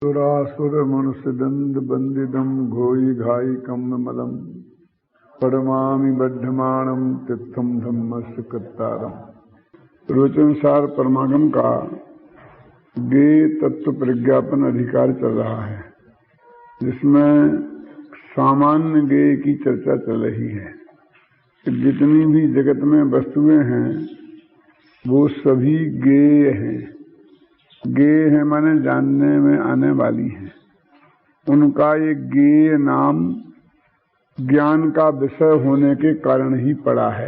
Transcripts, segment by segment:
सुरासुर मनुष्य दंड बंदिदम घोई घाई कम मलम परमा बद्धमाणम तिथम धम्मस्य कृतारम। रोचनसार परमागम का गे तत्व प्रज्ञापन अधिकार चल रहा है, जिसमें सामान्य गे की चर्चा चल रही है। जितनी भी जगत में वस्तुएं हैं वो सभी गेय हैं। गेय है माने जानने में आने वाली है। उनका ये गेय नाम ज्ञान का विषय होने के कारण ही पड़ा है।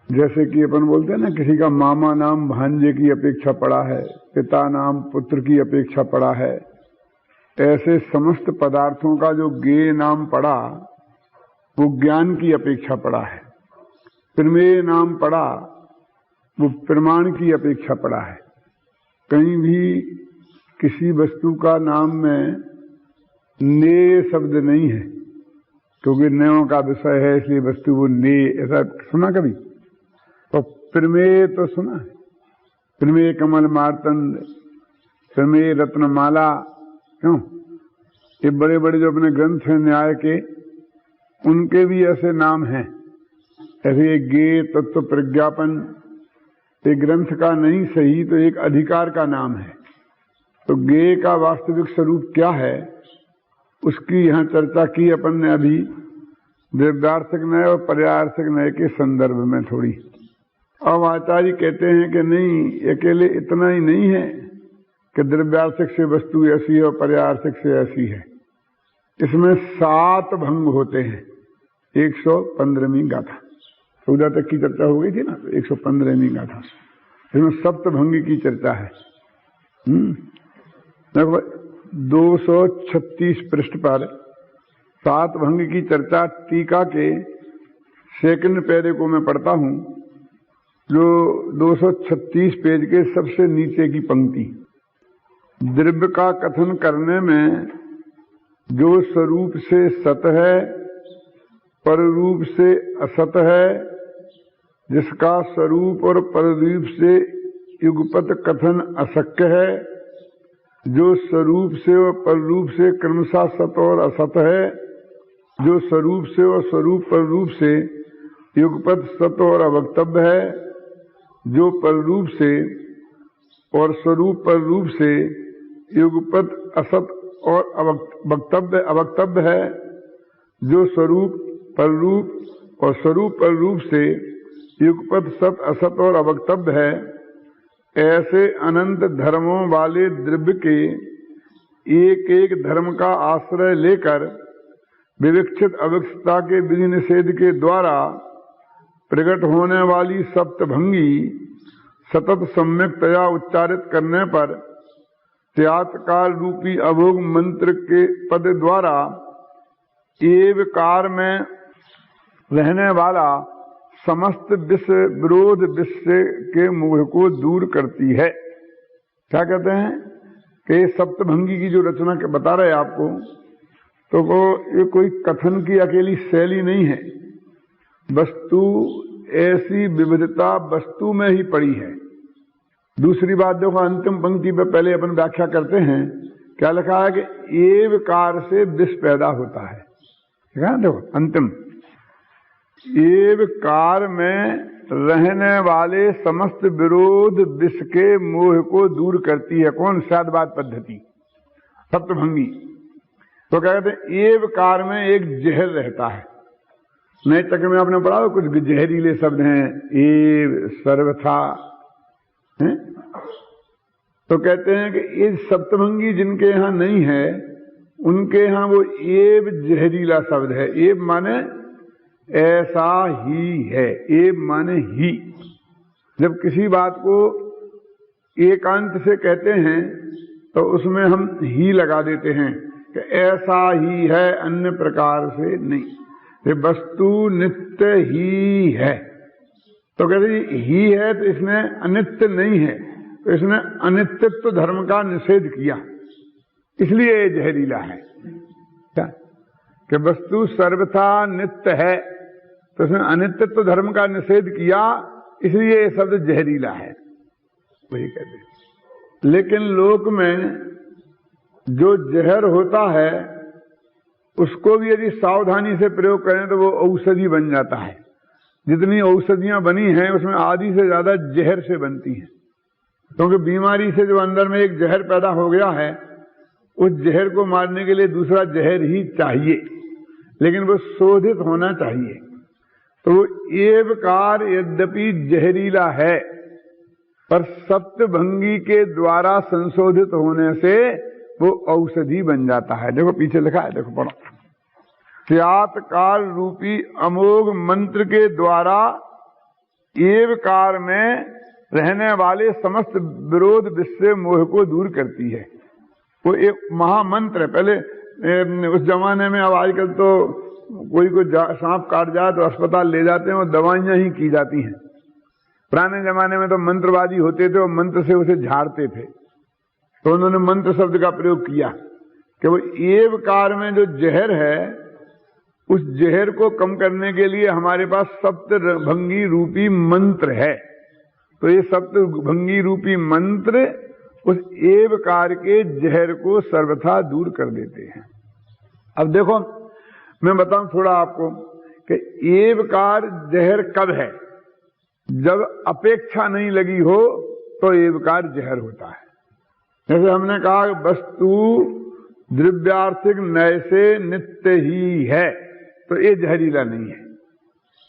जैसे कि अपन बोलते हैं ना, किसी का मामा नाम भांजे की अपेक्षा पड़ा है, पिता नाम पुत्र की अपेक्षा पड़ा है। ऐसे समस्त पदार्थों का जो गेय नाम पड़ा वो ज्ञान की अपेक्षा पड़ा है। प्रमेय नाम पड़ा वो प्रमाण की अपेक्षा पड़ा है। कहीं भी किसी वस्तु का नाम में नेय शब्द नहीं है, क्योंकि न्यायों का विषय है, इसलिए वस्तु वो नेय। ऐसा सुना कभी? तो प्रमेय तो सुना है। प्रमेय कमल मार्तंड, प्रमेय रत्नमाला, क्यों? ये बड़े बड़े जो अपने ग्रंथ हैं न्याय के, उनके भी ऐसे नाम हैं। ऐसे गेय तत्व प्रज्ञापन एक ग्रंथ का नहीं सही तो एक अधिकार का नाम है। तो गेय का वास्तविक स्वरूप क्या है उसकी यहाँ चर्चा की अपन ने अभी द्रव्यार्थक न्याय और पर्यार्थक न्याय के संदर्भ में थोड़ी। अब आचार्य कहते हैं कि नहीं, अकेले इतना ही नहीं है कि द्रव्यार्थक से वस्तु ऐसी है और पर्यार्थक से ऐसी है। इसमें 7 भंग होते हैं। 115वीं गाथा 14 तक की चर्चा हो गई थी ना, 115वीं गाथा, इसमें सप्तभंगी की चर्चा है। 236 पृष्ठ पर 7 भंग की चर्चा टीका के सेकंड पैरे को मैं पढ़ता हूं, जो 236 पेज के सबसे नीचे की पंक्ति। द्रव्य का कथन करने में जो स्वरूप से सत है, पररूप से असत है, जिसका स्वरूप और पररूप से युगपत कथन अशक्य है, जो स्वरूप से और पररूप से क्रमशः सत और असत है, जो स्वरूप से और स्वरूप पररूप से युगपत सत और अवक्तव्य है, जो पररूप से और स्वरूप पररूप से युगपत असत और अवक्तव्य है, जो स्वरूप पररूप और स्वरूप पररूप से युगपत सत असत और अवक्तव्य है। ऐसे अनंत धर्मों वाले द्रव्य के एक एक धर्म का आश्रय लेकर विवक्षित अविक्षितता के विधि निषेध के द्वारा प्रकट होने वाली सप्तभंगी सतत सम्यकतया उच्चारित करने पर त्यागकाल रूपी अभोग मंत्र के पद द्वारा एवकार में रहने वाला समस्त विश्व विरोध विश्व के मोह को दूर करती है। क्या कहते हैं कि सप्तभंगी की जो रचना के बता रहे आपको, तो वो ये कोई कथन की अकेली शैली नहीं है। वस्तु ऐसी विविधता वस्तु में ही पड़ी है। दूसरी बात देखो, अंतिम पंक्ति पे पहले अपन व्याख्या करते हैं, क्या लिखा है कि एवकार से विश्व पैदा होता है। ठीक है, देखो अंतिम, एवकार में रहने वाले समस्त विरोध विश्व के मोह को दूर करती है। कौन? शादवाद पद्धति, सप्तभंगी। तो क्या कहते हैं, एवकार में एक जहर रहता है। नए तक में आपने पढ़ा कुछ जहरीले शब्द हैं, एव, सर्वथा है? तो कहते हैं कि ये सप्तभंगी जिनके यहाँ नहीं है, उनके यहाँ वो एव जहरीला शब्द है। एव माने ऐसा ही है, एव माने ही। जब किसी बात को एकांत से कहते हैं तो उसमें हम ही लगा देते हैं कि ऐसा ही है, अन्य प्रकार से नहीं। ये वस्तु नित्य ही है। तो कहते ही है तो इसमें अनित्य नहीं है, तो इसने अनित्यत्व धर्म का निषेध किया, इसलिए ये जहरीला है। क्या कि वस्तु सर्वथा नित्य है, तो उसने अनित्यत्व धर्म का निषेध किया, इसलिए ये शब्द जहरीला है, वही कहते हैं। लेकिन लोक में जो जहर होता है उसको भी यदि सावधानी से प्रयोग करें तो वो औषधि बन जाता है। जितनी औषधियां बनी हैं उसमें आधी से ज्यादा जहर से बनती हैं, क्योंकि बीमारी से जो अंदर में एक जहर पैदा हो गया है, उस जहर को मारने के लिए दूसरा जहर ही चाहिए, लेकिन वो शोधित होना चाहिए। तो वो एवकार यद्यपि जहरीला है, पर सप्तभंगी के द्वारा संशोधित होने से वो औषधि बन जाता है। देखो पीछे लिखा है, देखो पढ़ो। स्यात्कार रूपी अमोघ मंत्र के द्वारा एवकार में रहने वाले समस्त विरोध विषय मोह को दूर करती है। वो एक महामंत्र है। पहले उस जमाने में, अब आजकल तो कोई को सांप काट जाए तो अस्पताल ले जाते हैं और दवाइयां ही की जाती हैं। पुराने जमाने में तो मंत्रवादी होते थे और मंत्र से उसे झाड़ते थे, तो उन्होंने मंत्र शब्द का प्रयोग किया कि वो एवकार में जो जहर है, उस जहर को कम करने के लिए हमारे पास सप्तभंगी रूपी मंत्र है। तो ये सप्तभंगी रूपी मंत्र उस एवकार के जहर को सर्वथा दूर कर देते हैं। अब देखो मैं बताऊं थोड़ा आपको कि एवकार जहर कब है। जब अपेक्षा नहीं लगी हो तो एवकार जहर होता है। जैसे हमने कहा वस्तु द्रव्यार्थिक नय से नित्य ही है, तो ये जहरीला नहीं है,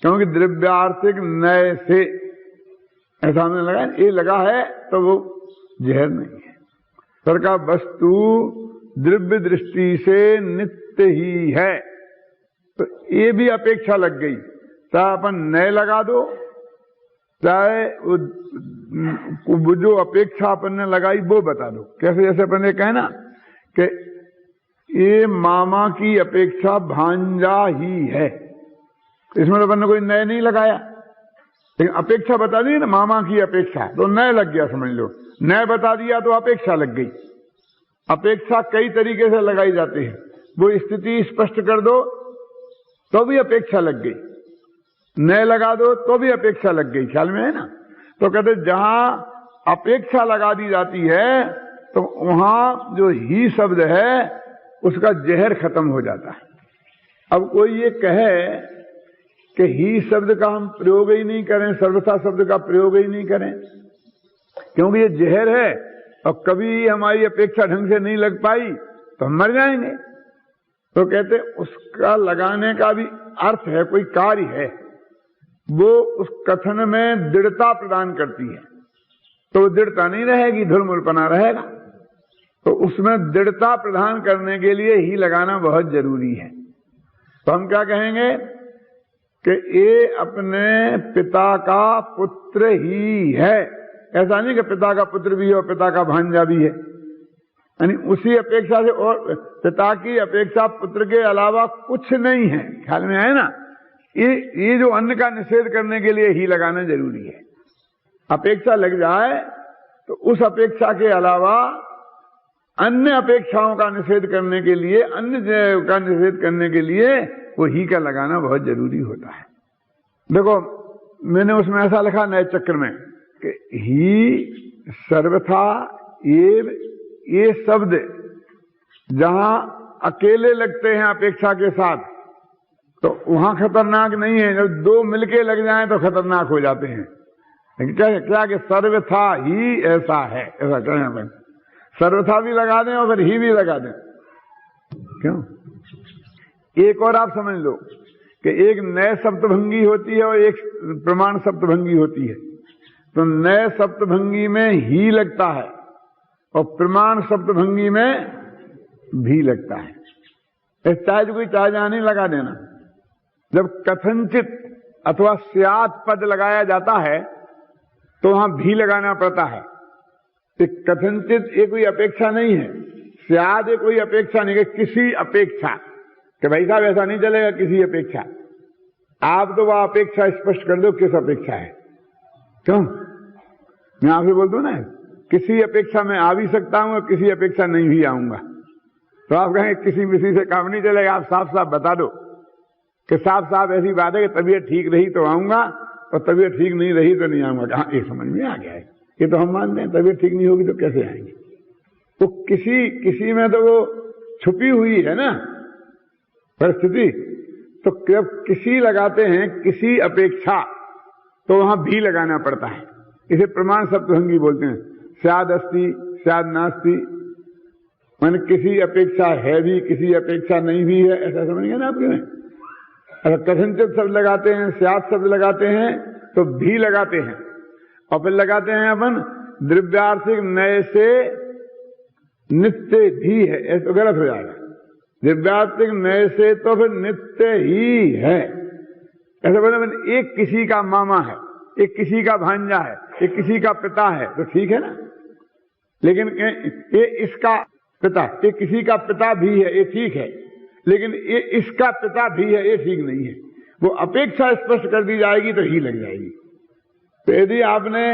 क्योंकि द्रव्यार्थिक नय से ऐसा हमने लगा, ये लगा है तो वो जहर नहीं है। सर का वस्तु द्रव्य दृष्टि से नित्य ही है, तो ये भी अपेक्षा लग गई। चाहे अपन नए लगा दो, चाहे वो जो अपेक्षा अपन ने लगाई वो बता दो। कैसे? जैसे अपन ने कहा ना कि ये मामा की अपेक्षा भांजा ही है, इसमें तो अपन ने कोई नए नहीं लगाया, लेकिन अपेक्षा बता दी ना, मामा की अपेक्षा, तो नए लग गया समझ लो। नए बता दिया तो अपेक्षा लग गई। अपेक्षा कई तरीके से लगाई जाती है। वो स्थिति स्पष्ट कर दो तो भी अपेक्षा लग गई, नए लगा दो तो भी अपेक्षा लग गई। ख्याल में है ना? तो कहते जहां अपेक्षा लगा दी जाती है तो वहां जो ही शब्द है उसका जहर खत्म हो जाता है। अब कोई ये कहे कि ही शब्द का हम प्रयोग ही नहीं करें, सर्वथा शब्द का प्रयोग ही नहीं करें, क्योंकि ये जहर है और कभी हमारी अपेक्षा ढंग से नहीं लग पाई तो हम मर जाएंगे। तो कहते उसका लगाने का भी अर्थ है, कोई कार्य है, वो उस कथन में दृढ़ता प्रदान करती है। तो दृढ़ता नहीं रहेगी, धुलमुलपना रहेगा। तो उसमें दृढ़ता प्रदान करने के लिए ही लगाना बहुत जरूरी है। तो हम क्या कहेंगे कि ये अपने पिता का पुत्र ही है। ऐसा नहीं कि पिता का पुत्र भी है और पिता का भांजा भी है, यानी उसी अपेक्षा से, और पिता की अपेक्षा पुत्र के अलावा कुछ नहीं है। ख्याल में आए ना? ये जो अन्न का निषेध करने के लिए ही लगाना जरूरी है। अपेक्षा लग जाए तो उस अपेक्षा के अलावा अन्य अपेक्षाओं का निषेध करने के लिए, अन्य का निषेध करने के लिए वो ही का लगाना बहुत जरूरी होता है। देखो मैंने उसमें ऐसा लिखा नए चक्र में कि ही सर्वथा ये शब्द जहां अकेले लगते हैं अपेक्षा के साथ तो वहां खतरनाक नहीं है, जब दो मिलके लग जाएं तो खतरनाक हो जाते हैं। क्या कि सर्वथा ही ऐसा है, ऐसा कहें, सर्वथा भी लगा दें और फिर ही भी लगा दें। क्यों? एक और आप समझ लो कि एक नए सप्तभंगी होती है और एक प्रमाण सप्तभंगी होती है। तो नए सप्तभंगी में ही लगता है और प्रमाण सप्तभंगी में भी लगता है। चाहे कोई चाहे जहां नहीं लगा देना। जब कथनचित अथवा स्यात् पद लगाया जाता है तो वहां भी लगाना पड़ता है। कथनचित ये कोई अपेक्षा नहीं है, स्यात् ये कोई अपेक्षा नहीं है, किसी अपेक्षा कि भाई साहब ऐसा नहीं चलेगा, किसी अपेक्षा। आप तो वह अपेक्षा स्पष्ट कर दो किस अपेक्षा है। क्यों? मैं आपसे बोल दूं ना, किसी अपेक्षा में आ भी सकता हूं और किसी अपेक्षा नहीं भी आऊंगा। तो आप कहेंगे किसी से काम नहीं चलेगा, आप साफ साफ बता दो कि साफ साफ ऐसी बात है कि तबीयत ठीक रही तो आऊंगा और तबीयत ठीक नहीं रही तो नहीं आऊंगा। हाँ, ये समझ में आ गया है, ये तो हम मानते हैं। तबीयत ठीक नहीं होगी तो कैसे आएंगे? वो किसी में तो वो छुपी हुई है ना परिस्थिति। तो जब किसी लगाते हैं किसी अपेक्षा, तो वहां भी लगाना पड़ता है। इसे प्रमाण सप्तभंगी बोलते हैं। स्याद अस्ति स्याद नास्ति, मान किसी अपेक्षा है भी किसी अपेक्षा नहीं भी है, ऐसा समझेंगे ना आपके में। अगर कथनचित शब्द लगाते हैं, स्याद शब्द लगाते हैं, तो भी लगाते हैं। और फिर लगाते हैं अपन द्रव्यार्थिक नए से नित्य भी है, ऐसा तो गलत हो जाएगा। द्रव्यार्थिक नए से तो फिर नित्य ही है, ऐसा बोले एक किसी का मामा है, एक किसी का भांजा है, एक किसी का पिता है, तो ठीक है ना। लेकिन ये इसका पिता, ये किसी का पिता भी है, ये ठीक है। लेकिन ये इसका पिता भी है, ये ठीक नहीं है। वो अपेक्षा स्पष्ट कर दी जाएगी तो ही लग जाएगी। तो यदि आपने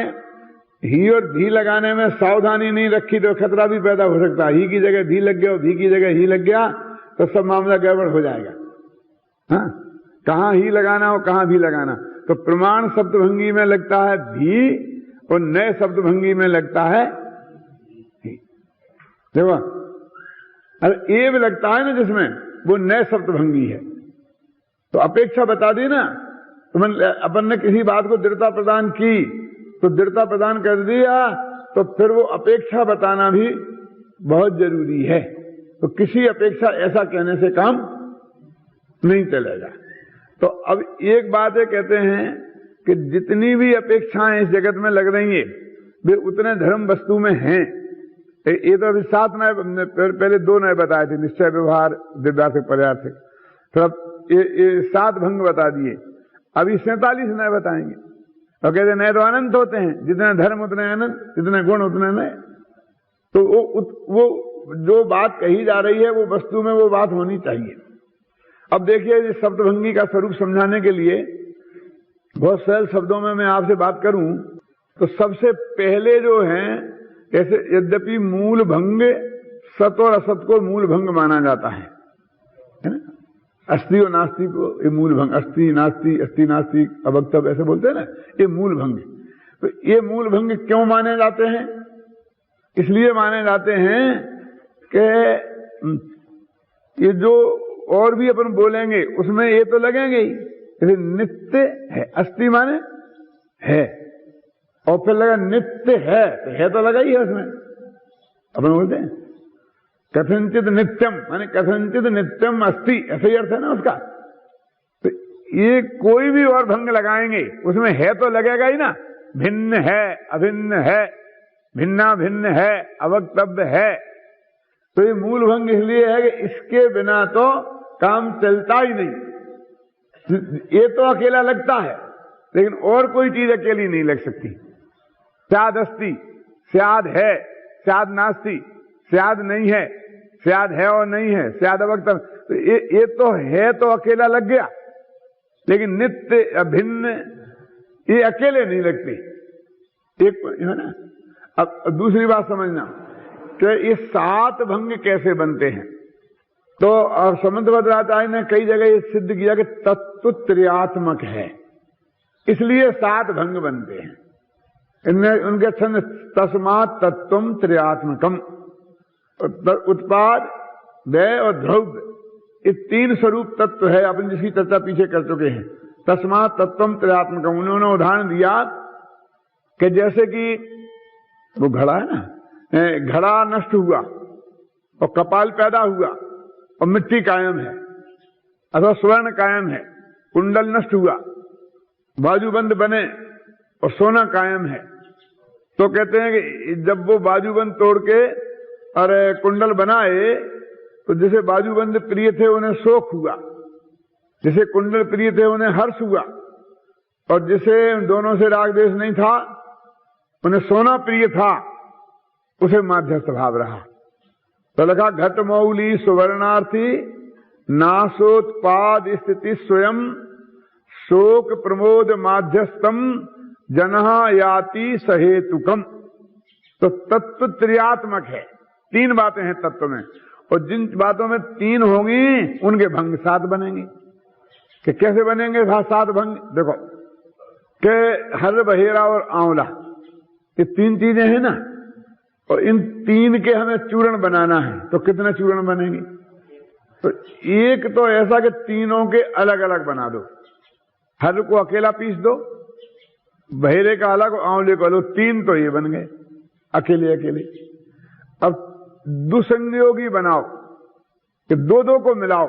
ही और भी लगाने में सावधानी नहीं रखी तो खतरा भी पैदा हो सकता है। ही की जगह भी लग गया और भी की जगह ही लग गया तो सब मामला गड़बड़ हो जाएगा। हाँ, कहां ही लगाना और कहां भी लगाना। तो प्रमाण शब्दभंगी में लगता है भी और नए शब्दभंगी में लगता है ही। देखो, अरे एव लगता है ना जिसमें, वो नए शब्दभंगी है। तो अपेक्षा बता दी ना, तो अपन ने किसी बात को दृढ़ता प्रदान की, तो दृढ़ता प्रदान कर दिया, तो फिर वो अपेक्षा बताना भी बहुत जरूरी है। तो किसी अपेक्षा ऐसा कहने से काम नहीं चलेगा। तो अब एक बात है, कहते हैं कि जितनी भी अपेक्षाएं इस जगत में लग रही है वे उतने धर्म वस्तु में हैं। ये तो अभी 7 नए, पहले 2 नए बताए थे, निश्चय व्यवहार दिव्यार्थिक पर्यार्थिक। तो अब ये 7 भंग बता दिए, अभी 47 नए बताएंगे। और कहते नए तो अनंत होते हैं, जितने धर्म उतने अनंत, जितने गुण उतने नए। तो वो जो बात कही जा रही है वो वस्तु में वो बात होनी चाहिए। अब देखिए, इस शब्दभंगी का स्वरूप समझाने के लिए बहुत सरल शब्दों में मैं आपसे बात करूं तो सबसे पहले जो है, ऐसे यद्यपि मूल भंग सत और असत को मूल भंग माना जाता है ना। अस्थि और नास्ति को ये मूल भंग, अस्थि नास्ति, अस्थि नास्ति अवक्तव्य ऐसे बोलते हैं ना, ये मूल भंग। तो ये मूल भंग क्यों माने जाते हैं? इसलिए माने जाते हैं कि ये जो और भी अपन बोलेंगे उसमें ये तो लगेंगे ही। जैसे नित्य है, अस्थि माने है, और फिर लगा नित्य है तो लगा ही है उसमें। अपन बोलते हैं कथनचित नित्यम, माने कथनचित नित्यम अस्थि, ऐसा ही अर्थ है ना उसका। तो ये कोई भी और भंग लगाएंगे उसमें है तो लगेगा ही ना। भिन्न है, अभिन्न है, भिन्ना भिन्न है, अवक्तव्य है। तो ये मूल भंग इसलिए है कि इसके बिना तो काम चलता ही नहीं। ये तो अकेला लगता है, लेकिन और कोई चीज अकेली नहीं लग सकती। स्याद अस्ति, स्याद है, स्याद नास्ति, स्याद नहीं है, स्याद है और नहीं है, स्याद अवक्तव्य। तो ये तो है तो अकेला लग गया, लेकिन नित्य अभिन्न ये अकेले नहीं लगते। एक है ना। अब दूसरी बात समझना कि ये 7 भंग कैसे बनते हैं। तो समंतभद्राचार्य ने कई जगह ये सिद्ध किया कि तत्व त्रियात्मक है, इसलिए 7 भंग बनते हैं। इनमें उनके छंद तस्मात् तत्वम त्रियात्मकम, उत्पाद, व्यय और ध्रुव, ये 3 स्वरूप तत्व है। अपन जिसकी चर्चा पीछे कर चुके हैं। तस्मात् तत्वम त्रियात्मकम, उन्होंने उदाहरण दिया कि जैसे कि वो घड़ा है ना, घड़ा नष्ट हुआ और कपाल पैदा हुआ और मिट्टी कायम है, अथवा स्वर्ण कायम है। कुंडल नष्ट हुआ, बाजूबंद बने और सोना कायम है। तो कहते हैं कि जब वो बाजूबंद तोड़ के और कुंडल बनाए तो जिसे बाजूबंद प्रिय थे उन्हें शोक हुआ, जिसे कुंडल प्रिय थे उन्हें हर्ष हुआ, और जिसे दोनों से राग द्वेष नहीं था उन्हें सोना प्रिय था, उसे माध्यस्थ भाव रहा। तो लगा घट मौली सुवर्णार्थी नाशोत्पाद स्थिति स्वयं शोक प्रमोद माध्यस्थम जनहा याति सहेतुकम। तो तत्व त्रियात्मक है, 3 बातें हैं तत्व में, और जिन बातों में 3 होंगी उनके भंग 7 बनेंगे। कि कैसे बनेंगे 7 भंग? देखो कि हर बहेरा और आंवला, ये 3 चीजें हैं ना। और इन 3 के हमें चूर्ण बनाना है, तो कितने चूर्ण बनेंगे? तो एक तो ऐसा कि तीनों के अलग अलग बना दो, हल को अकेला पीस दो, बहेरे का अलग, आंवले को अलग, 3 तो ये बन गए अकेले अकेले। अब दुसंयोगी बनाओ कि 2-2 को मिलाओ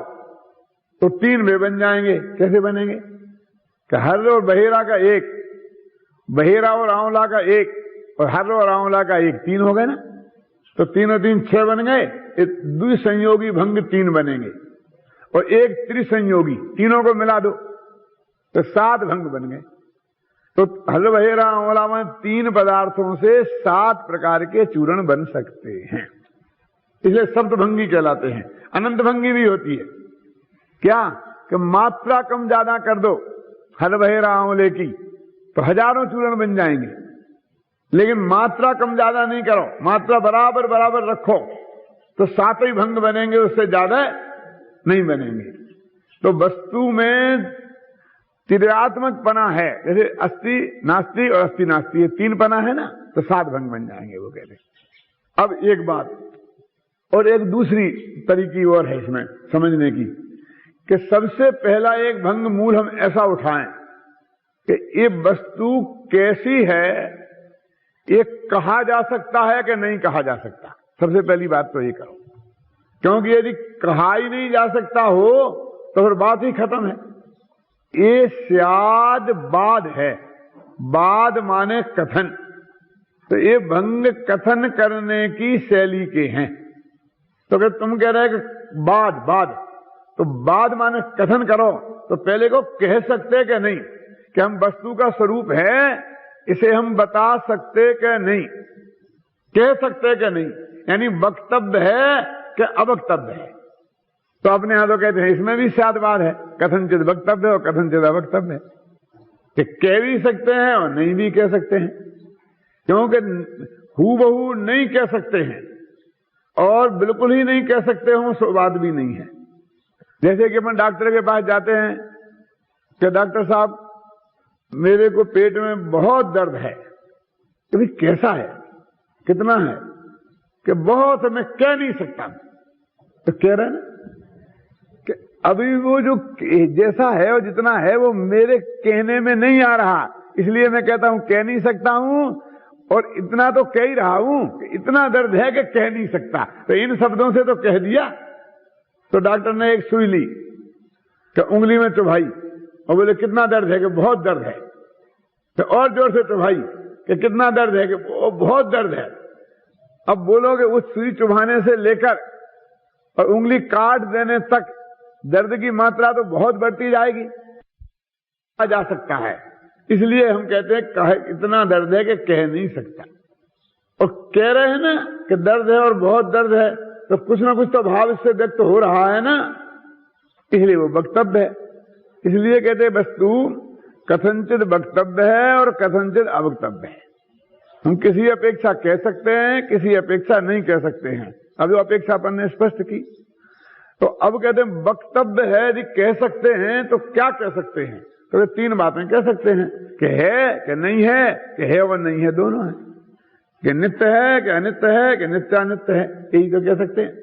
तो 3 वे बन जाएंगे। कैसे बनेंगे? कि हल और बहेरा का 1, बहेरा और आंवला का 1, और हल और आंवला का 1, 3 हो गए ना। तो 3 और 3 6 बन गए। द्विसंयोगी भंग 3 बनेंगे और 1 त्रिसंयोगी, तीनों को मिला दो तो 7 भंग बन गए। तो हल बहेरा आंवला में 3 पदार्थों से 7 प्रकार के चूर्ण बन सकते हैं, इसलिए सप्तभंगी कहलाते हैं। अनंत भंगी भी होती है। क्या कि मात्रा कम ज्यादा कर दो हल बहेरा आंवले की तो हजारों चूर्ण बन जाएंगे, लेकिन मात्रा कम ज्यादा नहीं करो, मात्रा बराबर बराबर रखो तो 7 ही भंग बनेंगे, उससे ज्यादा नहीं बनेंगे। तो वस्तु में त्रियात्मक पना है, जैसे अस्थि नास्ति और अस्थि नास्ति, ये 3 पना है ना, तो 7 भंग बन जाएंगे वो कहते। अब एक बात और एक दूसरी तरीकी और है इसमें समझने की, कि सबसे पहला एक भंग मूल हम ऐसा उठाएं कि ये वस्तु कैसी है, ये कहा जा सकता है कि नहीं कहा जा सकता। सबसे पहली बात तो ये करो, क्योंकि यदि कहा ही नहीं जा सकता हो तो फिर बात ही खत्म है। ये स्याद बाद है, बाद माने कथन, तो ये भंग कथन करने की शैली के हैं। तो अगर तुम कह रहे कि बाद, तो बाद माने कथन करो, तो पहले को कह सकते कि नहीं कि हम वस्तु का स्वरूप है, इसे हम बता सकते कि नहीं, कह सकते कि नहीं, यानी वक्तव्य है कि अवक्तव्य है। तो अपने यहां तो कहते हैं इसमें भी स्यादवाद है, कथनचित वक्तव्य और कथनचित अवक्तव्य है, कि कह भी सकते हैं और नहीं भी कह सकते हैं, क्योंकि हूबहू नहीं कह सकते हैं और बिल्कुल ही नहीं कह सकते हो, सो बात भी नहीं है। जैसे कि अपन डॉक्टर के पास जाते हैं कि डॉक्टर साहब मेरे को पेट में बहुत दर्द है, तो भाई कैसा है, कितना है, कि बहुत है, मैं कह नहीं सकता। तो कह रहे हैं ना कि अभी वो जो जैसा है और जितना है वो मेरे कहने में नहीं आ रहा, इसलिए मैं कहता हूं कह नहीं सकता हूं, और इतना तो कह ही रहा हूं कि इतना दर्द है कि कह नहीं सकता। तो इन शब्दों से तो कह दिया। तो डॉक्टर ने एक सुई ली कि उंगली में चुभाई और बोले कितना दर्द है, कि बहुत दर्द है। तो और जोर से चुभाई कि कितना दर्द है, कि बहुत दर्द है। अब बोलोगे उस सुई चुभाने से लेकर और उंगली काट देने तक दर्द की मात्रा तो बहुत बढ़ती जाएगी, जा सकता है। इसलिए हम कहते हैं कहे इतना दर्द है कि कह नहीं सकता। और कह रहे हैं ना कि दर्द है और बहुत दर्द है, तो कुछ ना कुछ तो भाव इससे व्यक्त हो रहा है ना, इसलिए वो वक्तव्य है। इसलिए कहते हैं वस्तु कथनचित वक्तव्य है और कथनचित अवक्तव्य है। हम किसी अपेक्षा कह सकते हैं, किसी अपेक्षा नहीं कह सकते हैं। अब जो अपेक्षा अपन ने स्पष्ट की, तो अब कहते हैं वक्तव्य है, यदि कह सकते हैं तो क्या कह सकते हैं? तो 3 बातें कह सकते हैं, कि है कि नहीं है, कि है और नहीं है, दोनों है, कि नित्य है कि अनित्य है, कि नित्य अनित्य है, यही तो कह सकते हैं।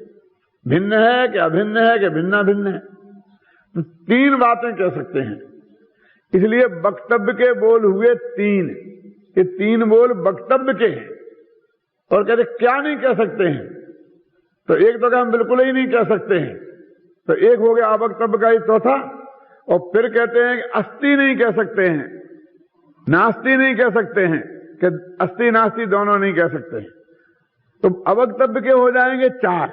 भिन्न है कि अभिन्न है, कि भिन्ना भिन्न है, तो 3 बातें कह सकते हैं। इसलिए वक्तव्य के बोल हुए 3, ये 3 बोल वक्तव्य के हैं। और कहते क्या नहीं कह सकते हैं? तो एक तो हम बिल्कुल ही नहीं कह सकते हैं, तो एक हो गया अवक्तव्य का ही चौथा। और फिर कहते हैं कि अस्थि नहीं कह सकते हैं, नास्ति नहीं कह सकते हैं, कि अस्थि नास्ति दोनों नहीं कह सकते हैं। तो अवक्तव्य के हो जाएंगे 4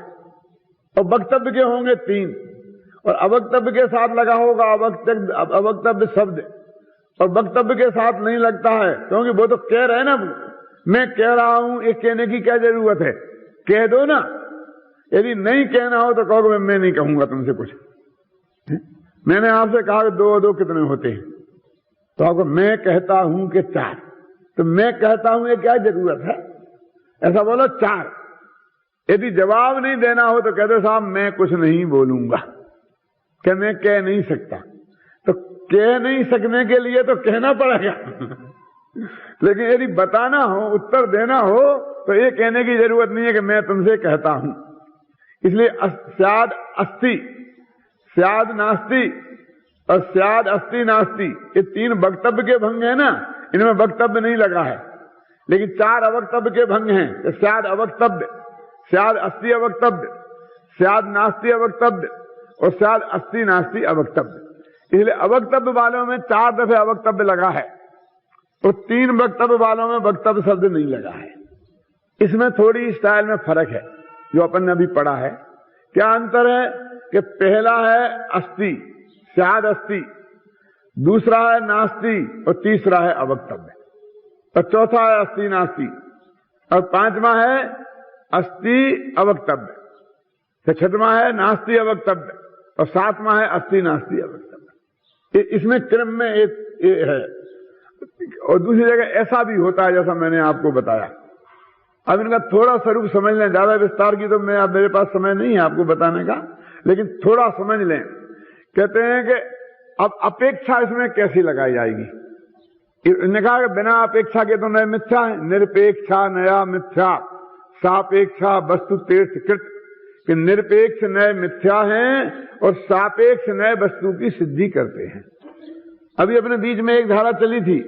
और वक्तव्य के होंगे 3, और अवक्तव्य के साथ लगा होगा अवक्तव्य शब्द, और वक्तव्य के साथ नहीं लगता है, क्योंकि वो तो कह रहे हैं ना, मैं कह रहा हूं, ये कहने की क्या जरूरत है, कह दो ना। यदि नहीं कहना हो तो कहोगे मैं नहीं कहूंगा तुमसे कुछ। मैंने आपसे कहा 2 और 2 कितने होते हैं, तो आपको मैं कहता हूं कि 4, तो मैं कहता हूं ये क्या जरूरत है, ऐसा बोलो 4। यदि जवाब नहीं देना हो तो कहते साहब मैं कुछ नहीं बोलूंगा, कि मैं कह नहीं सकता। तो कह नहीं सकने के लिए तो कहना पड़ेगा लेकिन यदि बताना हो, उत्तर देना हो, तो ये कहने की जरूरत नहीं है कि मैं तुमसे कहता हूं। इसलिए स्याद अस्ति, स्याद नास्ति और स्याद अस्ति नास्ति, ये 3 वक्तव्य के भंग है ना, इनमें वक्तव्य नहीं लगा है, लेकिन 4 अवक्तव्य के भंग हैं। स्याद अवक्तव्य, स्याद अस्ति अवक्तव्य, स्याद नास्ति अवक्तव्य और स्याद अस्ति नास्ति अवक्तव्य। इसलिए अवक्तव्य वालों में 4 दफे अवक्तव्य लगा है और 3 वक्तव्य वालों में वक्तव्य शब्द नहीं लगा है। इसमें थोड़ी स्टाइल में फर्क है जो अपन ने अभी पढ़ा है। क्या अंतर है कि पहला है अस्ति, स्याद अस्ति, दूसरा है नास्ति और तीसरा है अवक्तव्य, और चौथा है अस्ति नास्ति, और 5वां है अस्ति अवक्तव्य, तो 6वां है नास्ति अवक्तव्य और 7वां है अस्ति नास्ति अवक्तव्य। इसमें क्रम में एक है। और दूसरी जगह ऐसा भी होता है जैसा मैंने आपको बताया। अब इनका थोड़ा स्वरूप समझ लें, ज्यादा विस्तार की तो मेरे पास समय नहीं है आपको बताने का, लेकिन थोड़ा समझ लें। कहते हैं कि अब अपेक्षा इसमें कैसी लगाई जाएगी। इन्होंने कहा कि बिना अपेक्षा के तो नए मिथ्या है, निरपेक्षा नया मिथ्या, सापेक्षा वस्तु तीर्थकृत, कि निरपेक्ष नए मिथ्या हैं और सापेक्ष नए वस्तु की सिद्धि करते हैं। अभी अपने बीच में एक धारा चली थी